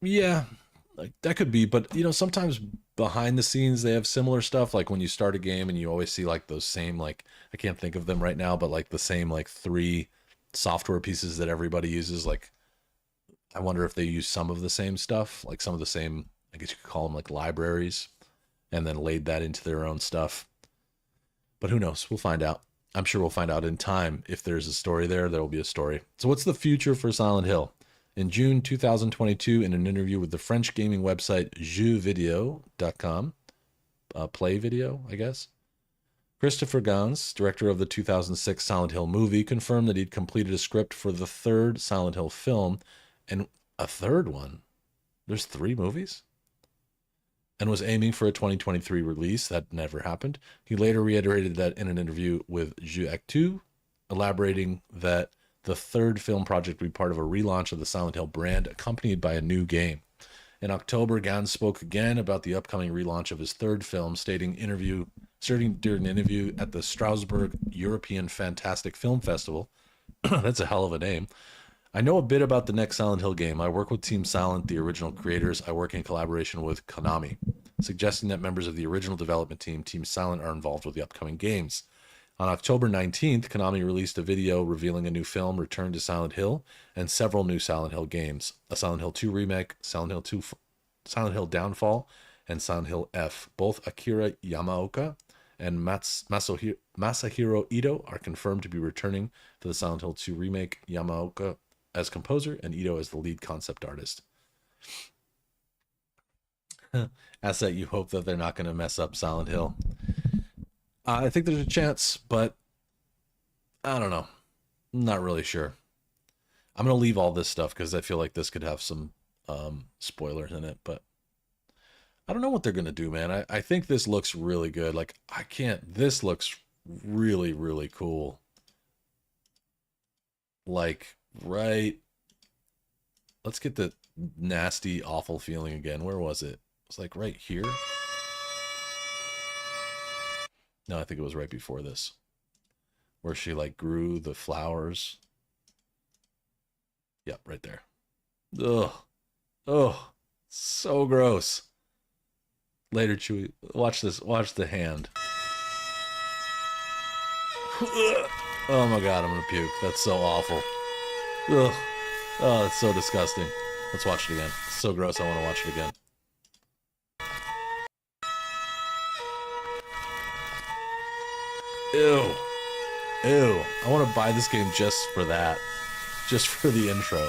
yeah, like that could be, but you know, sometimes behind the scenes they have similar stuff. Like when you start a game and you always see like those same, like, I can't think of them right now, but like the same like 3 software pieces that everybody uses. Like, I wonder if they use some of the same stuff, like some of the same, I guess you could call them like libraries, and then laid that into their own stuff. But who knows? We'll find out. I'm sure we'll find out in time. If there's a story there will be a story. So what's the future for Silent Hill? In June 2022, in an interview with the French gaming website jeuxvideo.com, play video, I guess, Christopher Gans, director of the 2006 Silent Hill movie, confirmed that he'd completed a script for the 3rd Silent Hill film, and a 3rd one. There's 3 movies? And was aiming for a 2023 release. That never happened. He later reiterated that in an interview with Jeux Actu, elaborating that the 3rd film project would be part of a relaunch of the Silent Hill brand, accompanied by a new game. In October, Gans spoke again about the upcoming relaunch of his 3rd film, stating during an interview at the Strasbourg European Fantastic Film Festival, that's a hell of a name, I know a bit about the next Silent Hill game. I work with Team Silent, the original creators. I work in collaboration with Konami, suggesting that members of the original development team, Team Silent, are involved with the upcoming games. On October 19th, Konami released a video revealing a new film, Return to Silent Hill, and several new Silent Hill games. A Silent Hill 2 remake, Silent Hill Downfall, and Silent Hill F. Both Akira Yamaoka and Masahiro Ito are confirmed to be returning to the Silent Hill 2 remake, Yamaoka as composer and Ito as the lead concept artist. As that, you hope that they're not going to mess up Silent Hill. I think there's a chance, but I don't know. I'm not really sure. I'm going to leave all this stuff because I feel like this could have some spoilers in it, but I don't know what they're going to do, man. I think this looks really good. Like, this looks really, really cool. Like, right. Let's get the nasty, awful feeling again. Where was it? It's like right here. No, I think it was right before this, where she like grew the flowers. Yep, right there. Ugh. Oh, so gross. Later, Chewie. Watch this. Watch the hand. Oh my god, I'm gonna puke. That's so awful. Ugh. Oh, it's so disgusting. Let's watch it again. It's so gross, I want to watch it again. Ew. Ew. I want to buy this game just for that. Just for the intro.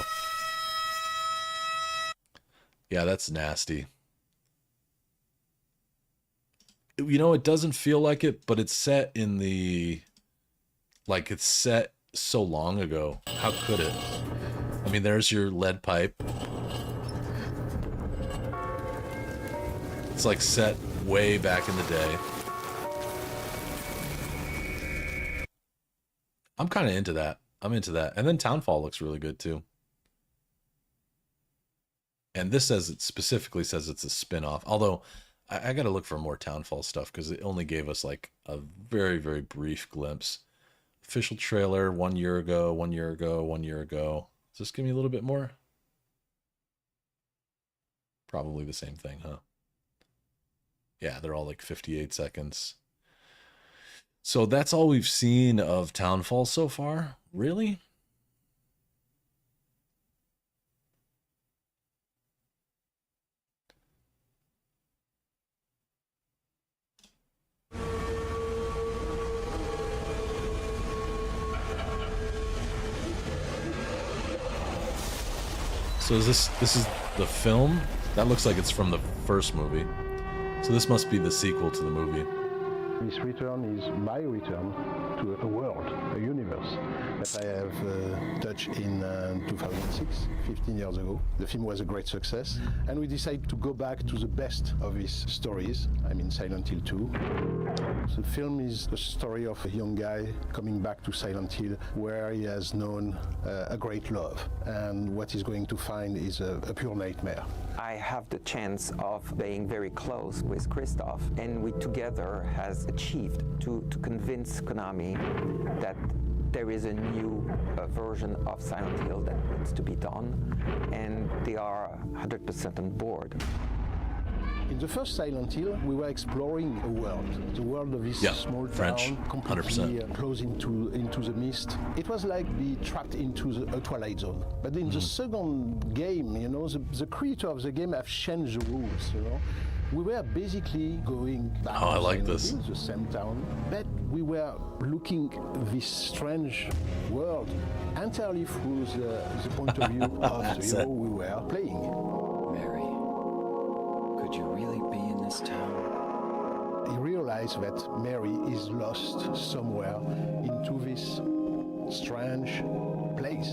Yeah, that's nasty. You know, it doesn't feel like it, but it's set in the... Like, it's set so long ago. How could it? I mean, there's your lead pipe. It's like set way back in the day. I'm kind of into that. I'm into that. And then Townfall looks really good too. And this says, it specifically says it's a spin-off. Although I got to look for more Townfall stuff because it only gave us like a very, very brief glimpse. Official trailer 1 year ago, 1 year ago, 1 year ago. Does this give me a little bit more? Probably the same thing, huh? Yeah, they're all like 58 seconds. So that's all we've seen of Townfall so far? Really? So is this is the film? That looks like it's from the first movie. So this must be the sequel to the movie. This return is my return to a world, a universe that I have touched in 2006, 15 years ago. The film was a great success, and we decided to go back to the best of his stories. I mean, Silent Hill 2. The film is the story of a young guy coming back to Silent Hill, where he has known a great love, and what he's going to find is a pure nightmare. I have the chance of being very close with Christoph, and we together has achieved to convince Konami that there is a new version of Silent Hill that needs to be done, and they are 100% on board. In the first Silent Hill, we were exploring a world, the world of this small French, town, completely close into the mist. It was like being trapped into a Twilight Zone. But in the second game, you know, the creator of the game have changed the rules, you know. We were basically going back to the same town, but we were looking this strange world entirely through the point of view of the hero we were playing. Mary, could you really be in this town? He realized that Mary is lost somewhere into this strange place.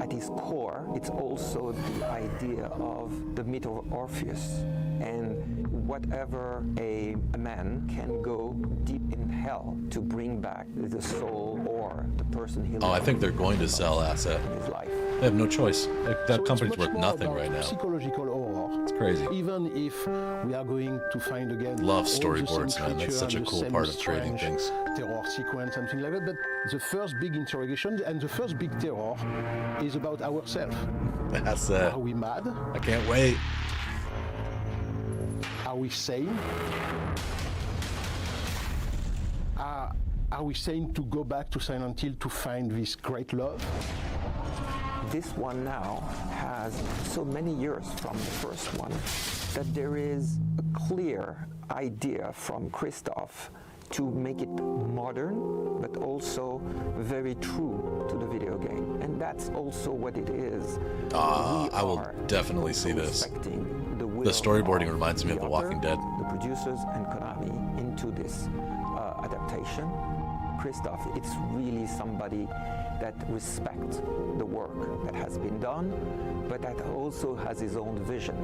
At its core, it's also the idea of the myth of Orpheus. And whatever a man can go deep in hell to bring back the soul or the person he I think they're going to sell asset. They have no choice. That company's worth nothing right now. Psychological horror. It's crazy. Even if we are going to find again. Love storyboards, man. That's such a cool part of trading things. Terror sequence, something like that. But the first big interrogation and the first big terror is about ourselves. That's it. Are we mad? I can't wait. Are we sane? Are we sane to go back to Silent Hill to find this great love? This one now has so many years from the first one that there is a clear idea from Christoph to make it modern, but also very true to the video game. And that's also what it is. I will definitely see this. The storyboarding reminds me of The Walking Dead. The producers and Konami into this adaptation. Christoph, it's really somebody that respects the work that has been done, but that also has his own vision.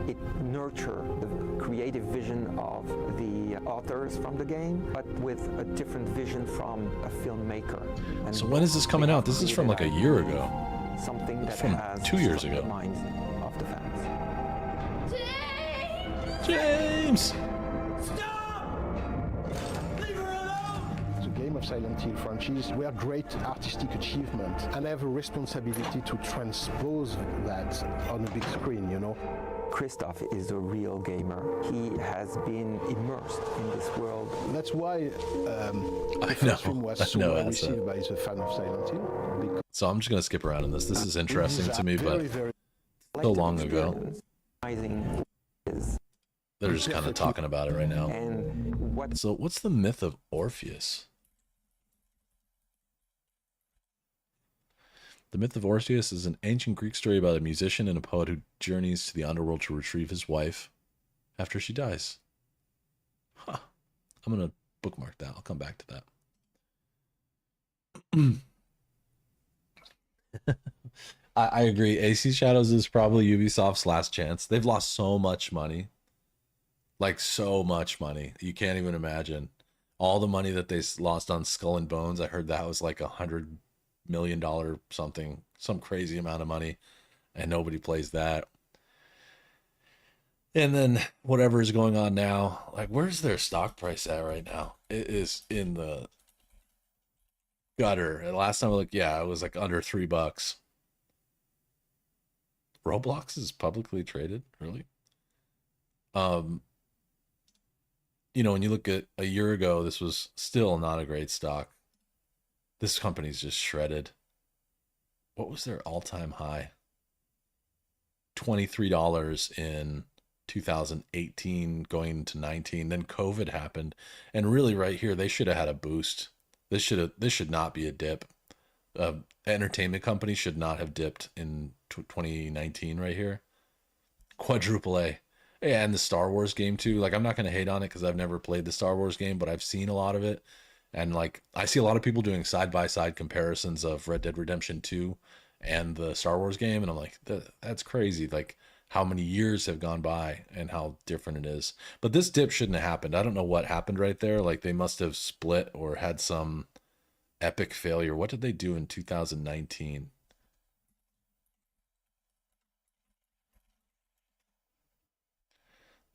It nurtures the creative vision of the authors from the game, but with a different vision from a filmmaker. And so when is this coming out? This is from like a year ago. Something that from has 2 years ago. the minds of the fans. James! Of Silent Hill franchise were great artistic achievement, and I have a responsibility to transpose that on a big screen, you know. Christoph is a real gamer. He has been immersed in this world. That's why the first film was so well received by the fan of Silent Hill. So I'm just going to skip around in this. This is interesting to me, but so long ago. They're just kind of talking about it right now. So what's the myth of Orpheus? The myth of Orpheus is an ancient Greek story about a musician and a poet who journeys to the underworld to retrieve his wife after she dies. Huh. I'm going to bookmark that. I'll come back to that. I agree. AC Shadows is probably Ubisoft's last chance. They've lost so much money. Like, so much money. You can't even imagine. All the money that they lost on Skull and Bones, I heard that was like $100 million something, some crazy amount of money, and nobody plays that. And then whatever is going on now, like, where's their stock price at right now? It is in the gutter. And last time I looked, yeah, it was like under $3. Roblox is publicly traded, really? You know, when you look at a year ago, this was still not a great stock. This company's just shredded. What was their all-time high? $23 in 2018 going to 19. Then COVID happened, and really right here they should have had a boost. This should not be a dip. Entertainment companies should not have dipped in 2019 right here. Quadruple A. Yeah, and the Star Wars game too. Like, I'm not going to hate on it because I've never played the Star Wars game, but I've seen a lot of it. And like, I see a lot of people doing side-by-side comparisons of Red Dead Redemption 2 and the Star Wars game. And I'm like, that's crazy. Like, how many years have gone by and how different it is. But this dip shouldn't have happened. I don't know what happened right there. Like, they must have split or had some epic failure. What did they do in 2019?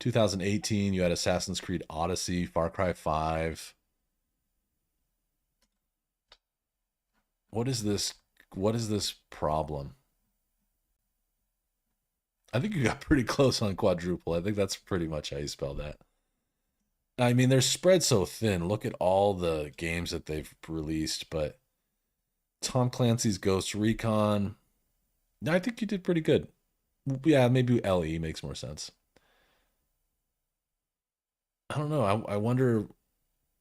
2018, you had Assassin's Creed Odyssey, Far Cry 5. What is this? What is this problem? I think you got pretty close on quadruple. I think that's pretty much how you spell that. I mean, they're spread so thin. Look at all the games that they've released, but Tom Clancy's Ghost Recon. I think you did pretty good. Yeah, maybe LE makes more sense. I don't know. I wonder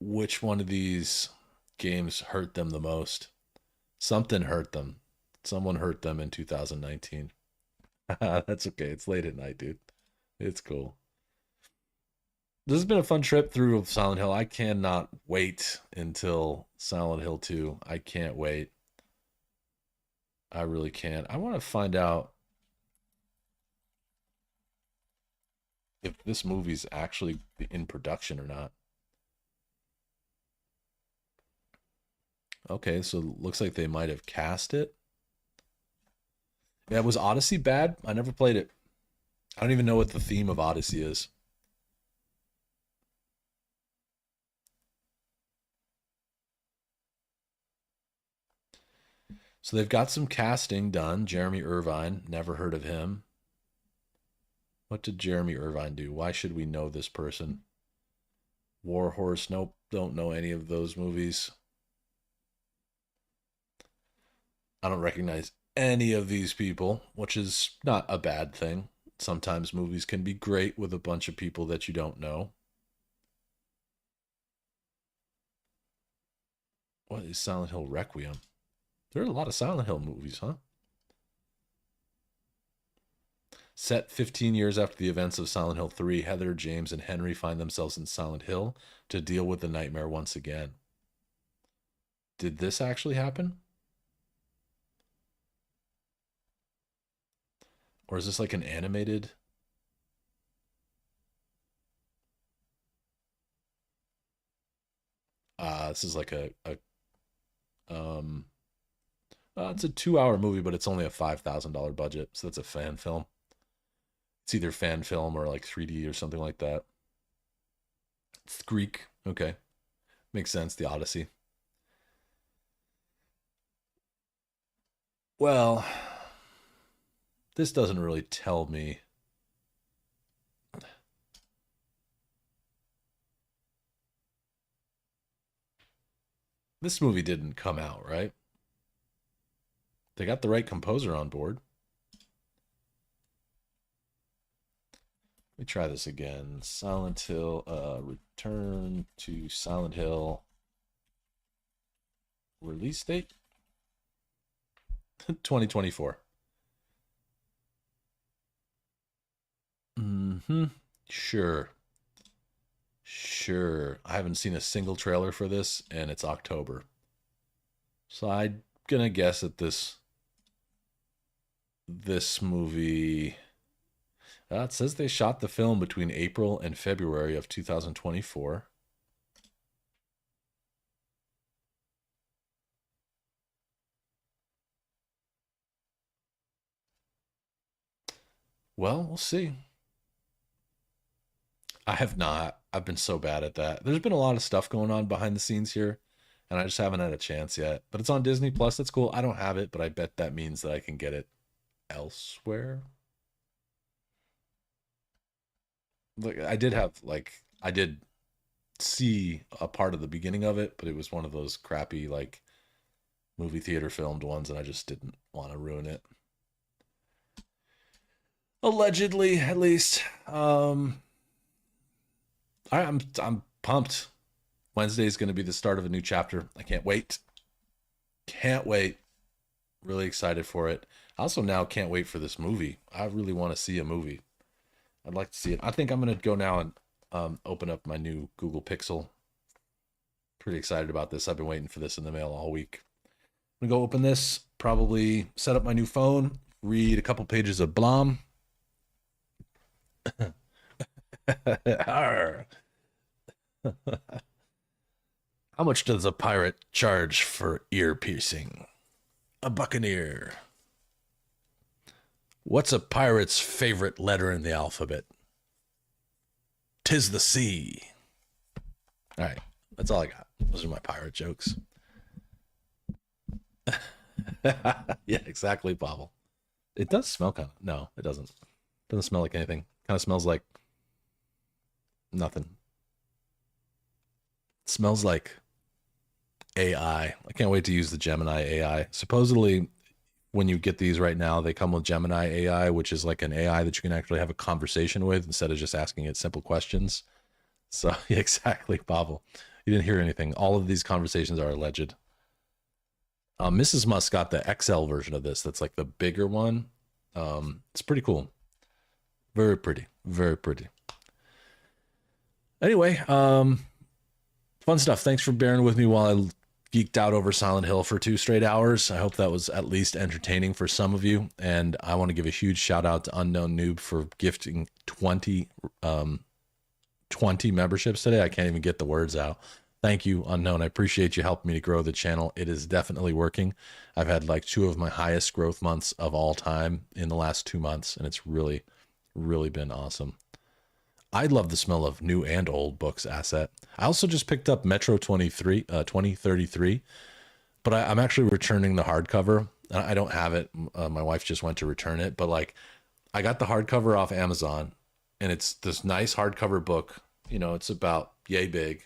which one of these games hurt them the most. Something hurt them. Someone hurt them in 2019. That's okay. It's late at night, dude. It's cool. This has been a fun trip through Silent Hill. I cannot wait until Silent Hill 2. I can't wait. I really can't. I want to find out if this movie's actually in production or not. Okay, so it looks like they might have cast it. Yeah, was Odyssey bad? I never played it. I don't even know what the theme of Odyssey is. So they've got some casting done. Jeremy Irvine, never heard of him. What did Jeremy Irvine do? Why should we know this person? War Horse, nope, don't know any of those movies. I don't recognize any of these people, which is not a bad thing. Sometimes movies can be great with a bunch of people that you don't know. What is Silent Hill Requiem? There are a lot of Silent Hill movies, huh? Set 15 years after the events of Silent Hill 3, Heather, James, and Henry find themselves in Silent Hill to deal with the nightmare once again. Did this actually happen? Or is this like an animated? This is like it's a 2-hour movie, but it's only a $5,000 budget, so that's a fan film. It's either fan film or like 3D or something like that. It's Greek. Okay. Makes sense. The Odyssey. Well, this doesn't really tell me. This movie didn't come out, right? They got the right composer on board. Let me try this again. Silent Hill, Return to Silent Hill. Release date? 2024. Mm-hmm. Sure. Sure. I haven't seen a single trailer for this, and it's October. So I'm gonna guess that this movie. It says they shot the film between April and February of 2024. Well, we'll see. I have not. I've been so bad at that. There's been a lot of stuff going on behind the scenes here, and I just haven't had a chance yet. But it's on Disney Plus. That's cool. I don't have it, but I bet that means that I can get it elsewhere. Like I did see a part of the beginning of it, but it was one of those crappy like movie theater filmed ones, and I just didn't want to ruin it. Allegedly, at least. I'm pumped. Wednesday is going to be the start of a new chapter. I can't wait. Can't wait. Really excited for it. I also now can't wait for this movie. I really want to see a movie. I'd like to see it. I think I'm going to go now and open up my new Google Pixel. Pretty excited about this. I've been waiting for this in the mail all week. I'm going to go open this, probably set up my new phone, read a couple pages of Blom. How much does a pirate charge for ear piercing? A buccaneer. What's a pirate's favorite letter in the alphabet? 'Tis the C. All right, that's all I got. Those are my pirate jokes. Yeah, exactly, Pavel. It does smell kind of. No, it doesn't. Doesn't smell like anything. Kind of smells like nothing. It smells like AI. I can't wait to use the Gemini AI. Supposedly, when you get these right now, they come with Gemini AI, which is like an AI that you can actually have a conversation with instead of just asking it simple questions. So, yeah, exactly, Pavel. You didn't hear anything. All of these conversations are alleged. Mrs. Musk got the XL version of this. That's like the bigger one. It's pretty cool. Very pretty. Very pretty. Anyway, fun stuff. Thanks for bearing with me while I geeked out over Silent Hill for 2 straight hours. I hope that was at least entertaining for some of you. And I want to give a huge shout out to Unknown Noob for gifting 20 memberships today. I can't even get the words out. Thank you, Unknown. I appreciate you helping me to grow the channel. It is definitely working. I've had like 2 of my highest growth months of all time in the last 2 months, and it's really, really been awesome. I love the smell of new and old books, Asset. I also just picked up Metro 2033, but I'm actually returning the hardcover. I don't have it. My wife just went to return it, but like I got the hardcover off Amazon, and it's this nice hardcover book. You know, it's about yay big.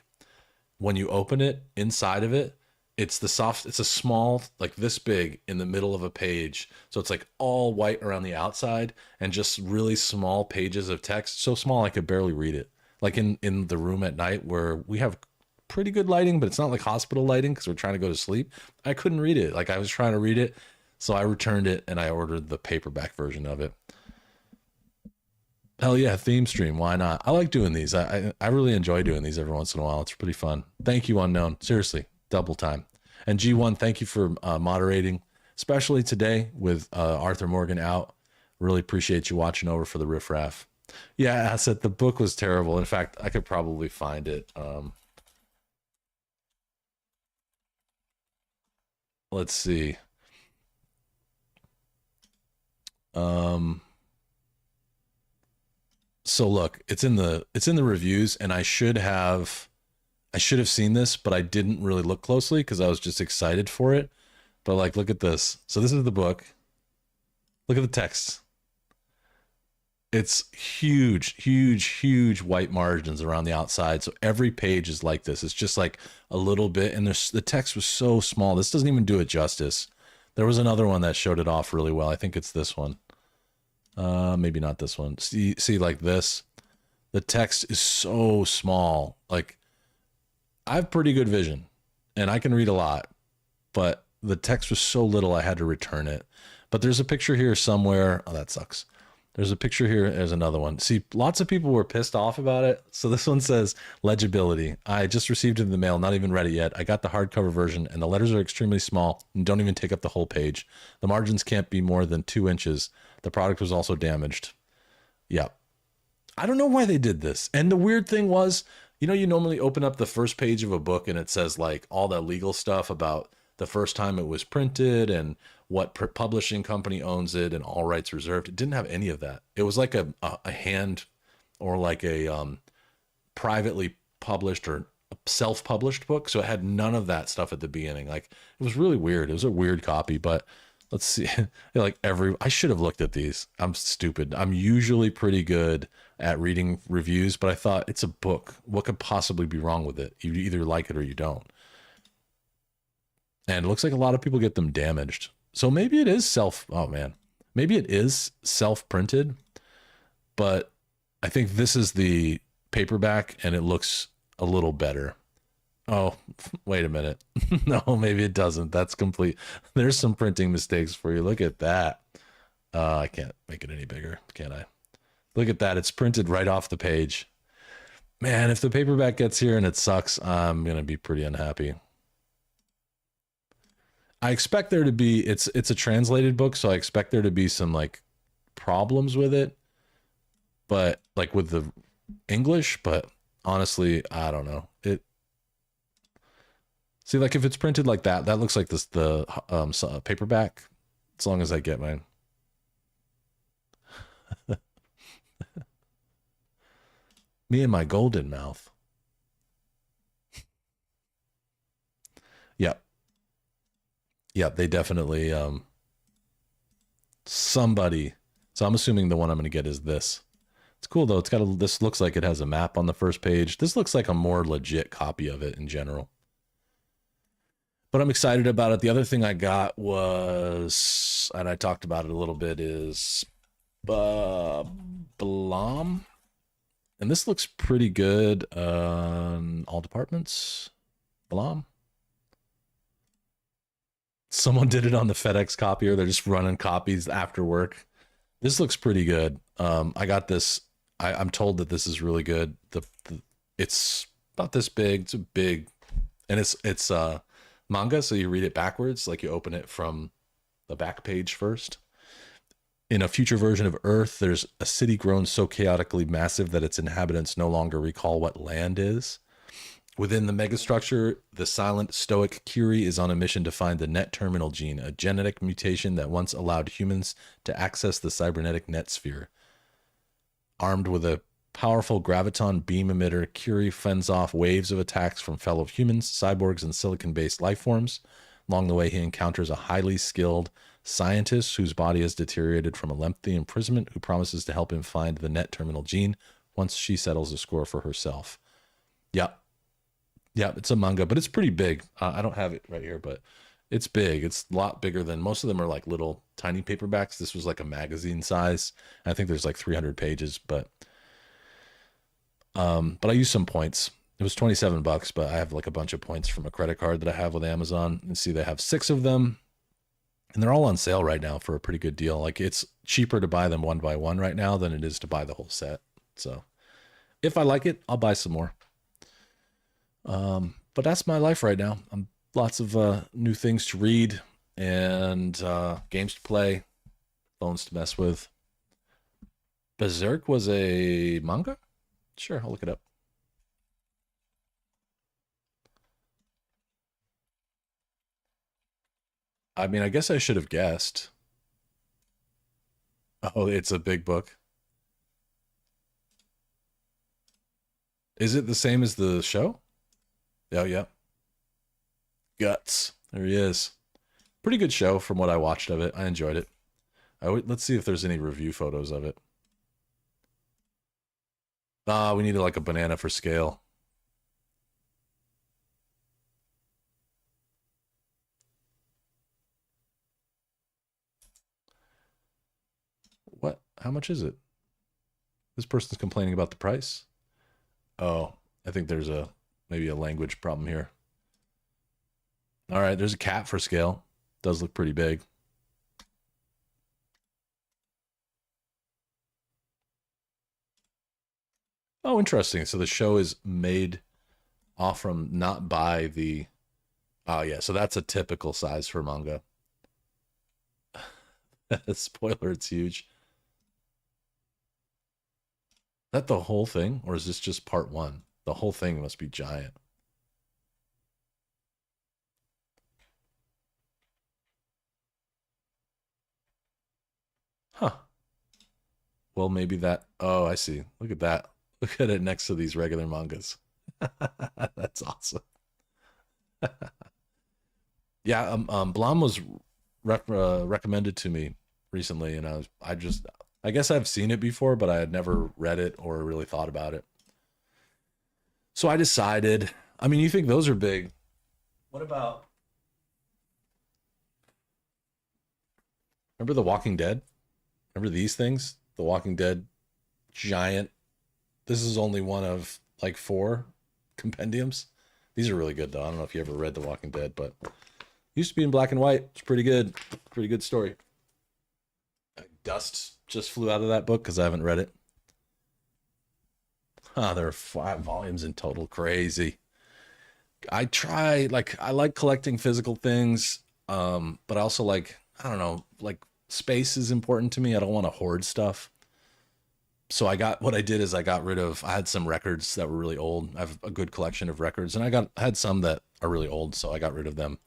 When you open it, inside of it, it's a small, like this big in the middle of a page. So it's like all white around the outside and just really small pages of text. So small I could barely read it. Like in the room at night where we have pretty good lighting, but it's not like hospital lighting because we're trying to go to sleep. I couldn't read it. Like I was trying to read it. So I returned it and I ordered the paperback version of it. Hell yeah, theme stream. Why not? I like doing these. I really enjoy doing these every once in a while. It's pretty fun. Thank you, Unknown. Seriously, double time. And G1, thank you for moderating, especially today with Arthur Morgan out. Really appreciate you watching over for the riffraff. Yeah, Asset, the book was terrible. In fact, I could probably find it. Let's see. So look, it's in the reviews, and I should have seen this, but I didn't really look closely because I was just excited for it. But like, look at this. So this is the book. Look at the text. It's huge, huge, huge white margins around the outside. So every page is like this. It's just like a little bit, and the text was so small. This doesn't even do it justice. There was another one that showed it off really well. I think it's this one. Maybe not this one. See like this. The text is so small. Like I have pretty good vision and I can read a lot, but the text was so little I had to return it. But there's a picture here somewhere. Oh, that sucks. There's a picture here. There's another one. See, lots of people were pissed off about it. So this one says legibility. I just received it in the mail, not even read it yet. I got the hardcover version and the letters are extremely small and don't even take up the whole page. The margins can't be more than 2 inches. The product was also damaged. Yeah. I don't know why they did this. And the weird thing was, you know, you normally open up the first page of a book and it says like all that legal stuff about the first time it was printed and what publishing company owns it and all rights reserved. It didn't have any of that. It was like a hand or like a privately published or self-published book. So it had none of that stuff at the beginning. Like it was really weird. It was a weird copy, but let's see. Like I should have looked at these. I'm stupid. I'm usually pretty good at reading reviews, but I thought it's a book. What could possibly be wrong with it? You either like it or you don't. And it looks like a lot of people get them damaged. So maybe it is maybe it is self-printed, but I think this is the paperback and it looks a little better. Oh, wait a minute. No, maybe it doesn't. That's complete. There's some printing mistakes for you. Look at that. I can't make it any bigger, can I? Look at that. It's printed right off the page. Man, if the paperback gets here and it sucks, I'm going to be pretty unhappy. I expect there to be, it's a translated book, so I expect there to be some like problems with it, but like with the English, but honestly, I don't know. See, like if it's printed like that, that looks like the paperback, as long as I get mine. Me and my golden mouth. Yep. Yep, they definitely somebody. So I'm assuming the one I'm going to get is this. It's cool though. It's got this looks like it has a map on the first page. This looks like a more legit copy of it in general. But I'm excited about it. The other thing I got was, and I talked about it a little bit, is Blam. And this looks pretty good on all departments. Blam. Someone did it on the FedEx copier. They're just running copies after work. This looks pretty good. I got this. I'm told that this is really good. It's about this big. It's a big, and it's manga, so you read it backwards, like you open it from the back page first. In a future version of Earth, there's a city grown so chaotically massive that its inhabitants no longer recall what land is. Within the megastructure, the silent, stoic Curie is on a mission to find the net terminal gene, a genetic mutation that once allowed humans to access the cybernetic net sphere. Armed with a powerful graviton beam emitter, Curie fends off waves of attacks from fellow humans, cyborgs, and silicon-based life forms. Along the way, he encounters a highly skilled scientist whose body has deteriorated from a lengthy imprisonment, who promises to help him find the net terminal gene once she settles the score for herself. Yep. Yeah, it's a manga, but it's pretty big. I don't have it right here, but it's big. It's a lot bigger than most of them are like little tiny paperbacks. This was like a magazine size. I think there's like 300 pages, but I used some points. It was $27, but I have like a bunch of points from a credit card that I have with Amazon. And see, they have 6 of them, and they're all on sale right now for a pretty good deal. Like it's cheaper to buy them one by one right now than it is to buy the whole set. So if I like it, I'll buy some more. But that's my life right now. Lots of new things to read and games to play, phones to mess with. Berserk was a manga? Sure, I'll look it up. I mean, I guess I should have guessed. Oh, it's a big book. Is it the same as the show? Oh, yeah. Guts. There he is. Pretty good show from what I watched of it. I enjoyed it. Let's see if there's any review photos of it. We needed like a banana for scale. What? How much is it? This person's complaining about the price. Oh, I think there's maybe a language problem here. All right, there's a cat for scale. Does look pretty big. Oh, interesting. So the show is made off from, not by the... Oh, yeah. So that's a typical size for manga. Spoiler, it's huge. Is that the whole thing? Or is this just part one? The whole thing must be giant. Huh. Well, maybe that... Oh, I see. Look at that. Look at it next to these regular mangas. That's awesome. Yeah, Blom was recommended to me recently, and I guess I've seen it before, but I had never read it or really thought about it. So I decided, I mean, you think those are big. What about... Remember The Walking Dead? Remember these things? The Walking Dead giant. This is only one of like 4 compendiums. These are really good though. I don't know if you ever read The Walking Dead, but used to be in black and white. It's pretty good. Pretty good story. Dust just flew out of that book because I haven't read it. There are 5 volumes in total. Crazy. I like collecting physical things, but I also like, I don't know, like space is important to me. I don't want to hoard stuff. So I had some records that were really old. I have a good collection of records, and I had some that are really old, so I got rid of them.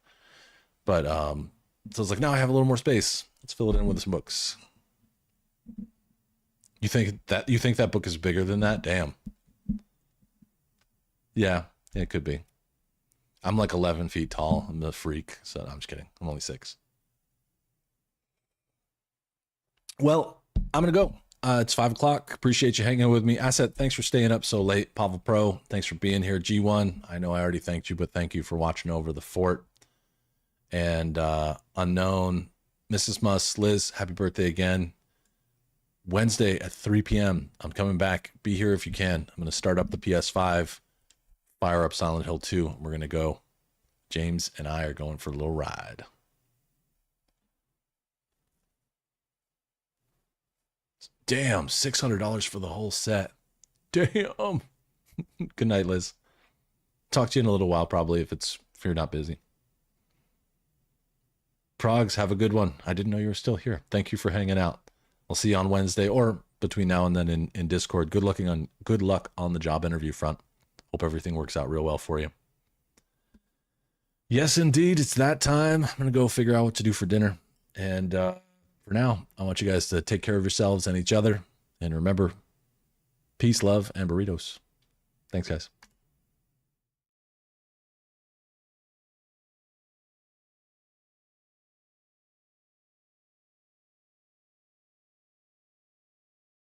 But so I was like, now I have a little more space. Let's fill it in with some books. You think that book is bigger than that? Damn. Yeah, it could be. I'm like 11 feet tall. I'm a freak. So no, I'm just kidding. I'm only 6. Well, I'm going to go. It's 5 o'clock. Appreciate you hanging out with me. Asset, thanks for staying up so late. Pavel Pro, thanks for being here. G1, I know I already thanked you, but thank you for watching over the fort. And Unknown, Mrs. Muss, Liz, happy birthday again. Wednesday at 3 p.m. I'm coming back. Be here if you can. I'm going to start up the PS5, fire up Silent Hill 2. We're going to go. James and I are going for a little ride. Damn, $600 for the whole set. Damn. Good night, Liz. Talk to you in a little while, probably, if you're not busy. Progs, have a good one. I didn't know you were still here. Thank you for hanging out. I'll see you on Wednesday or between now and then in Discord. Good luck on the job interview front. Hope everything works out real well for you. Yes, indeed. It's that time. I'm going to go figure out what to do for dinner. And for now, I want you guys to take care of yourselves and each other. And remember, peace, love, and burritos. Thanks, guys.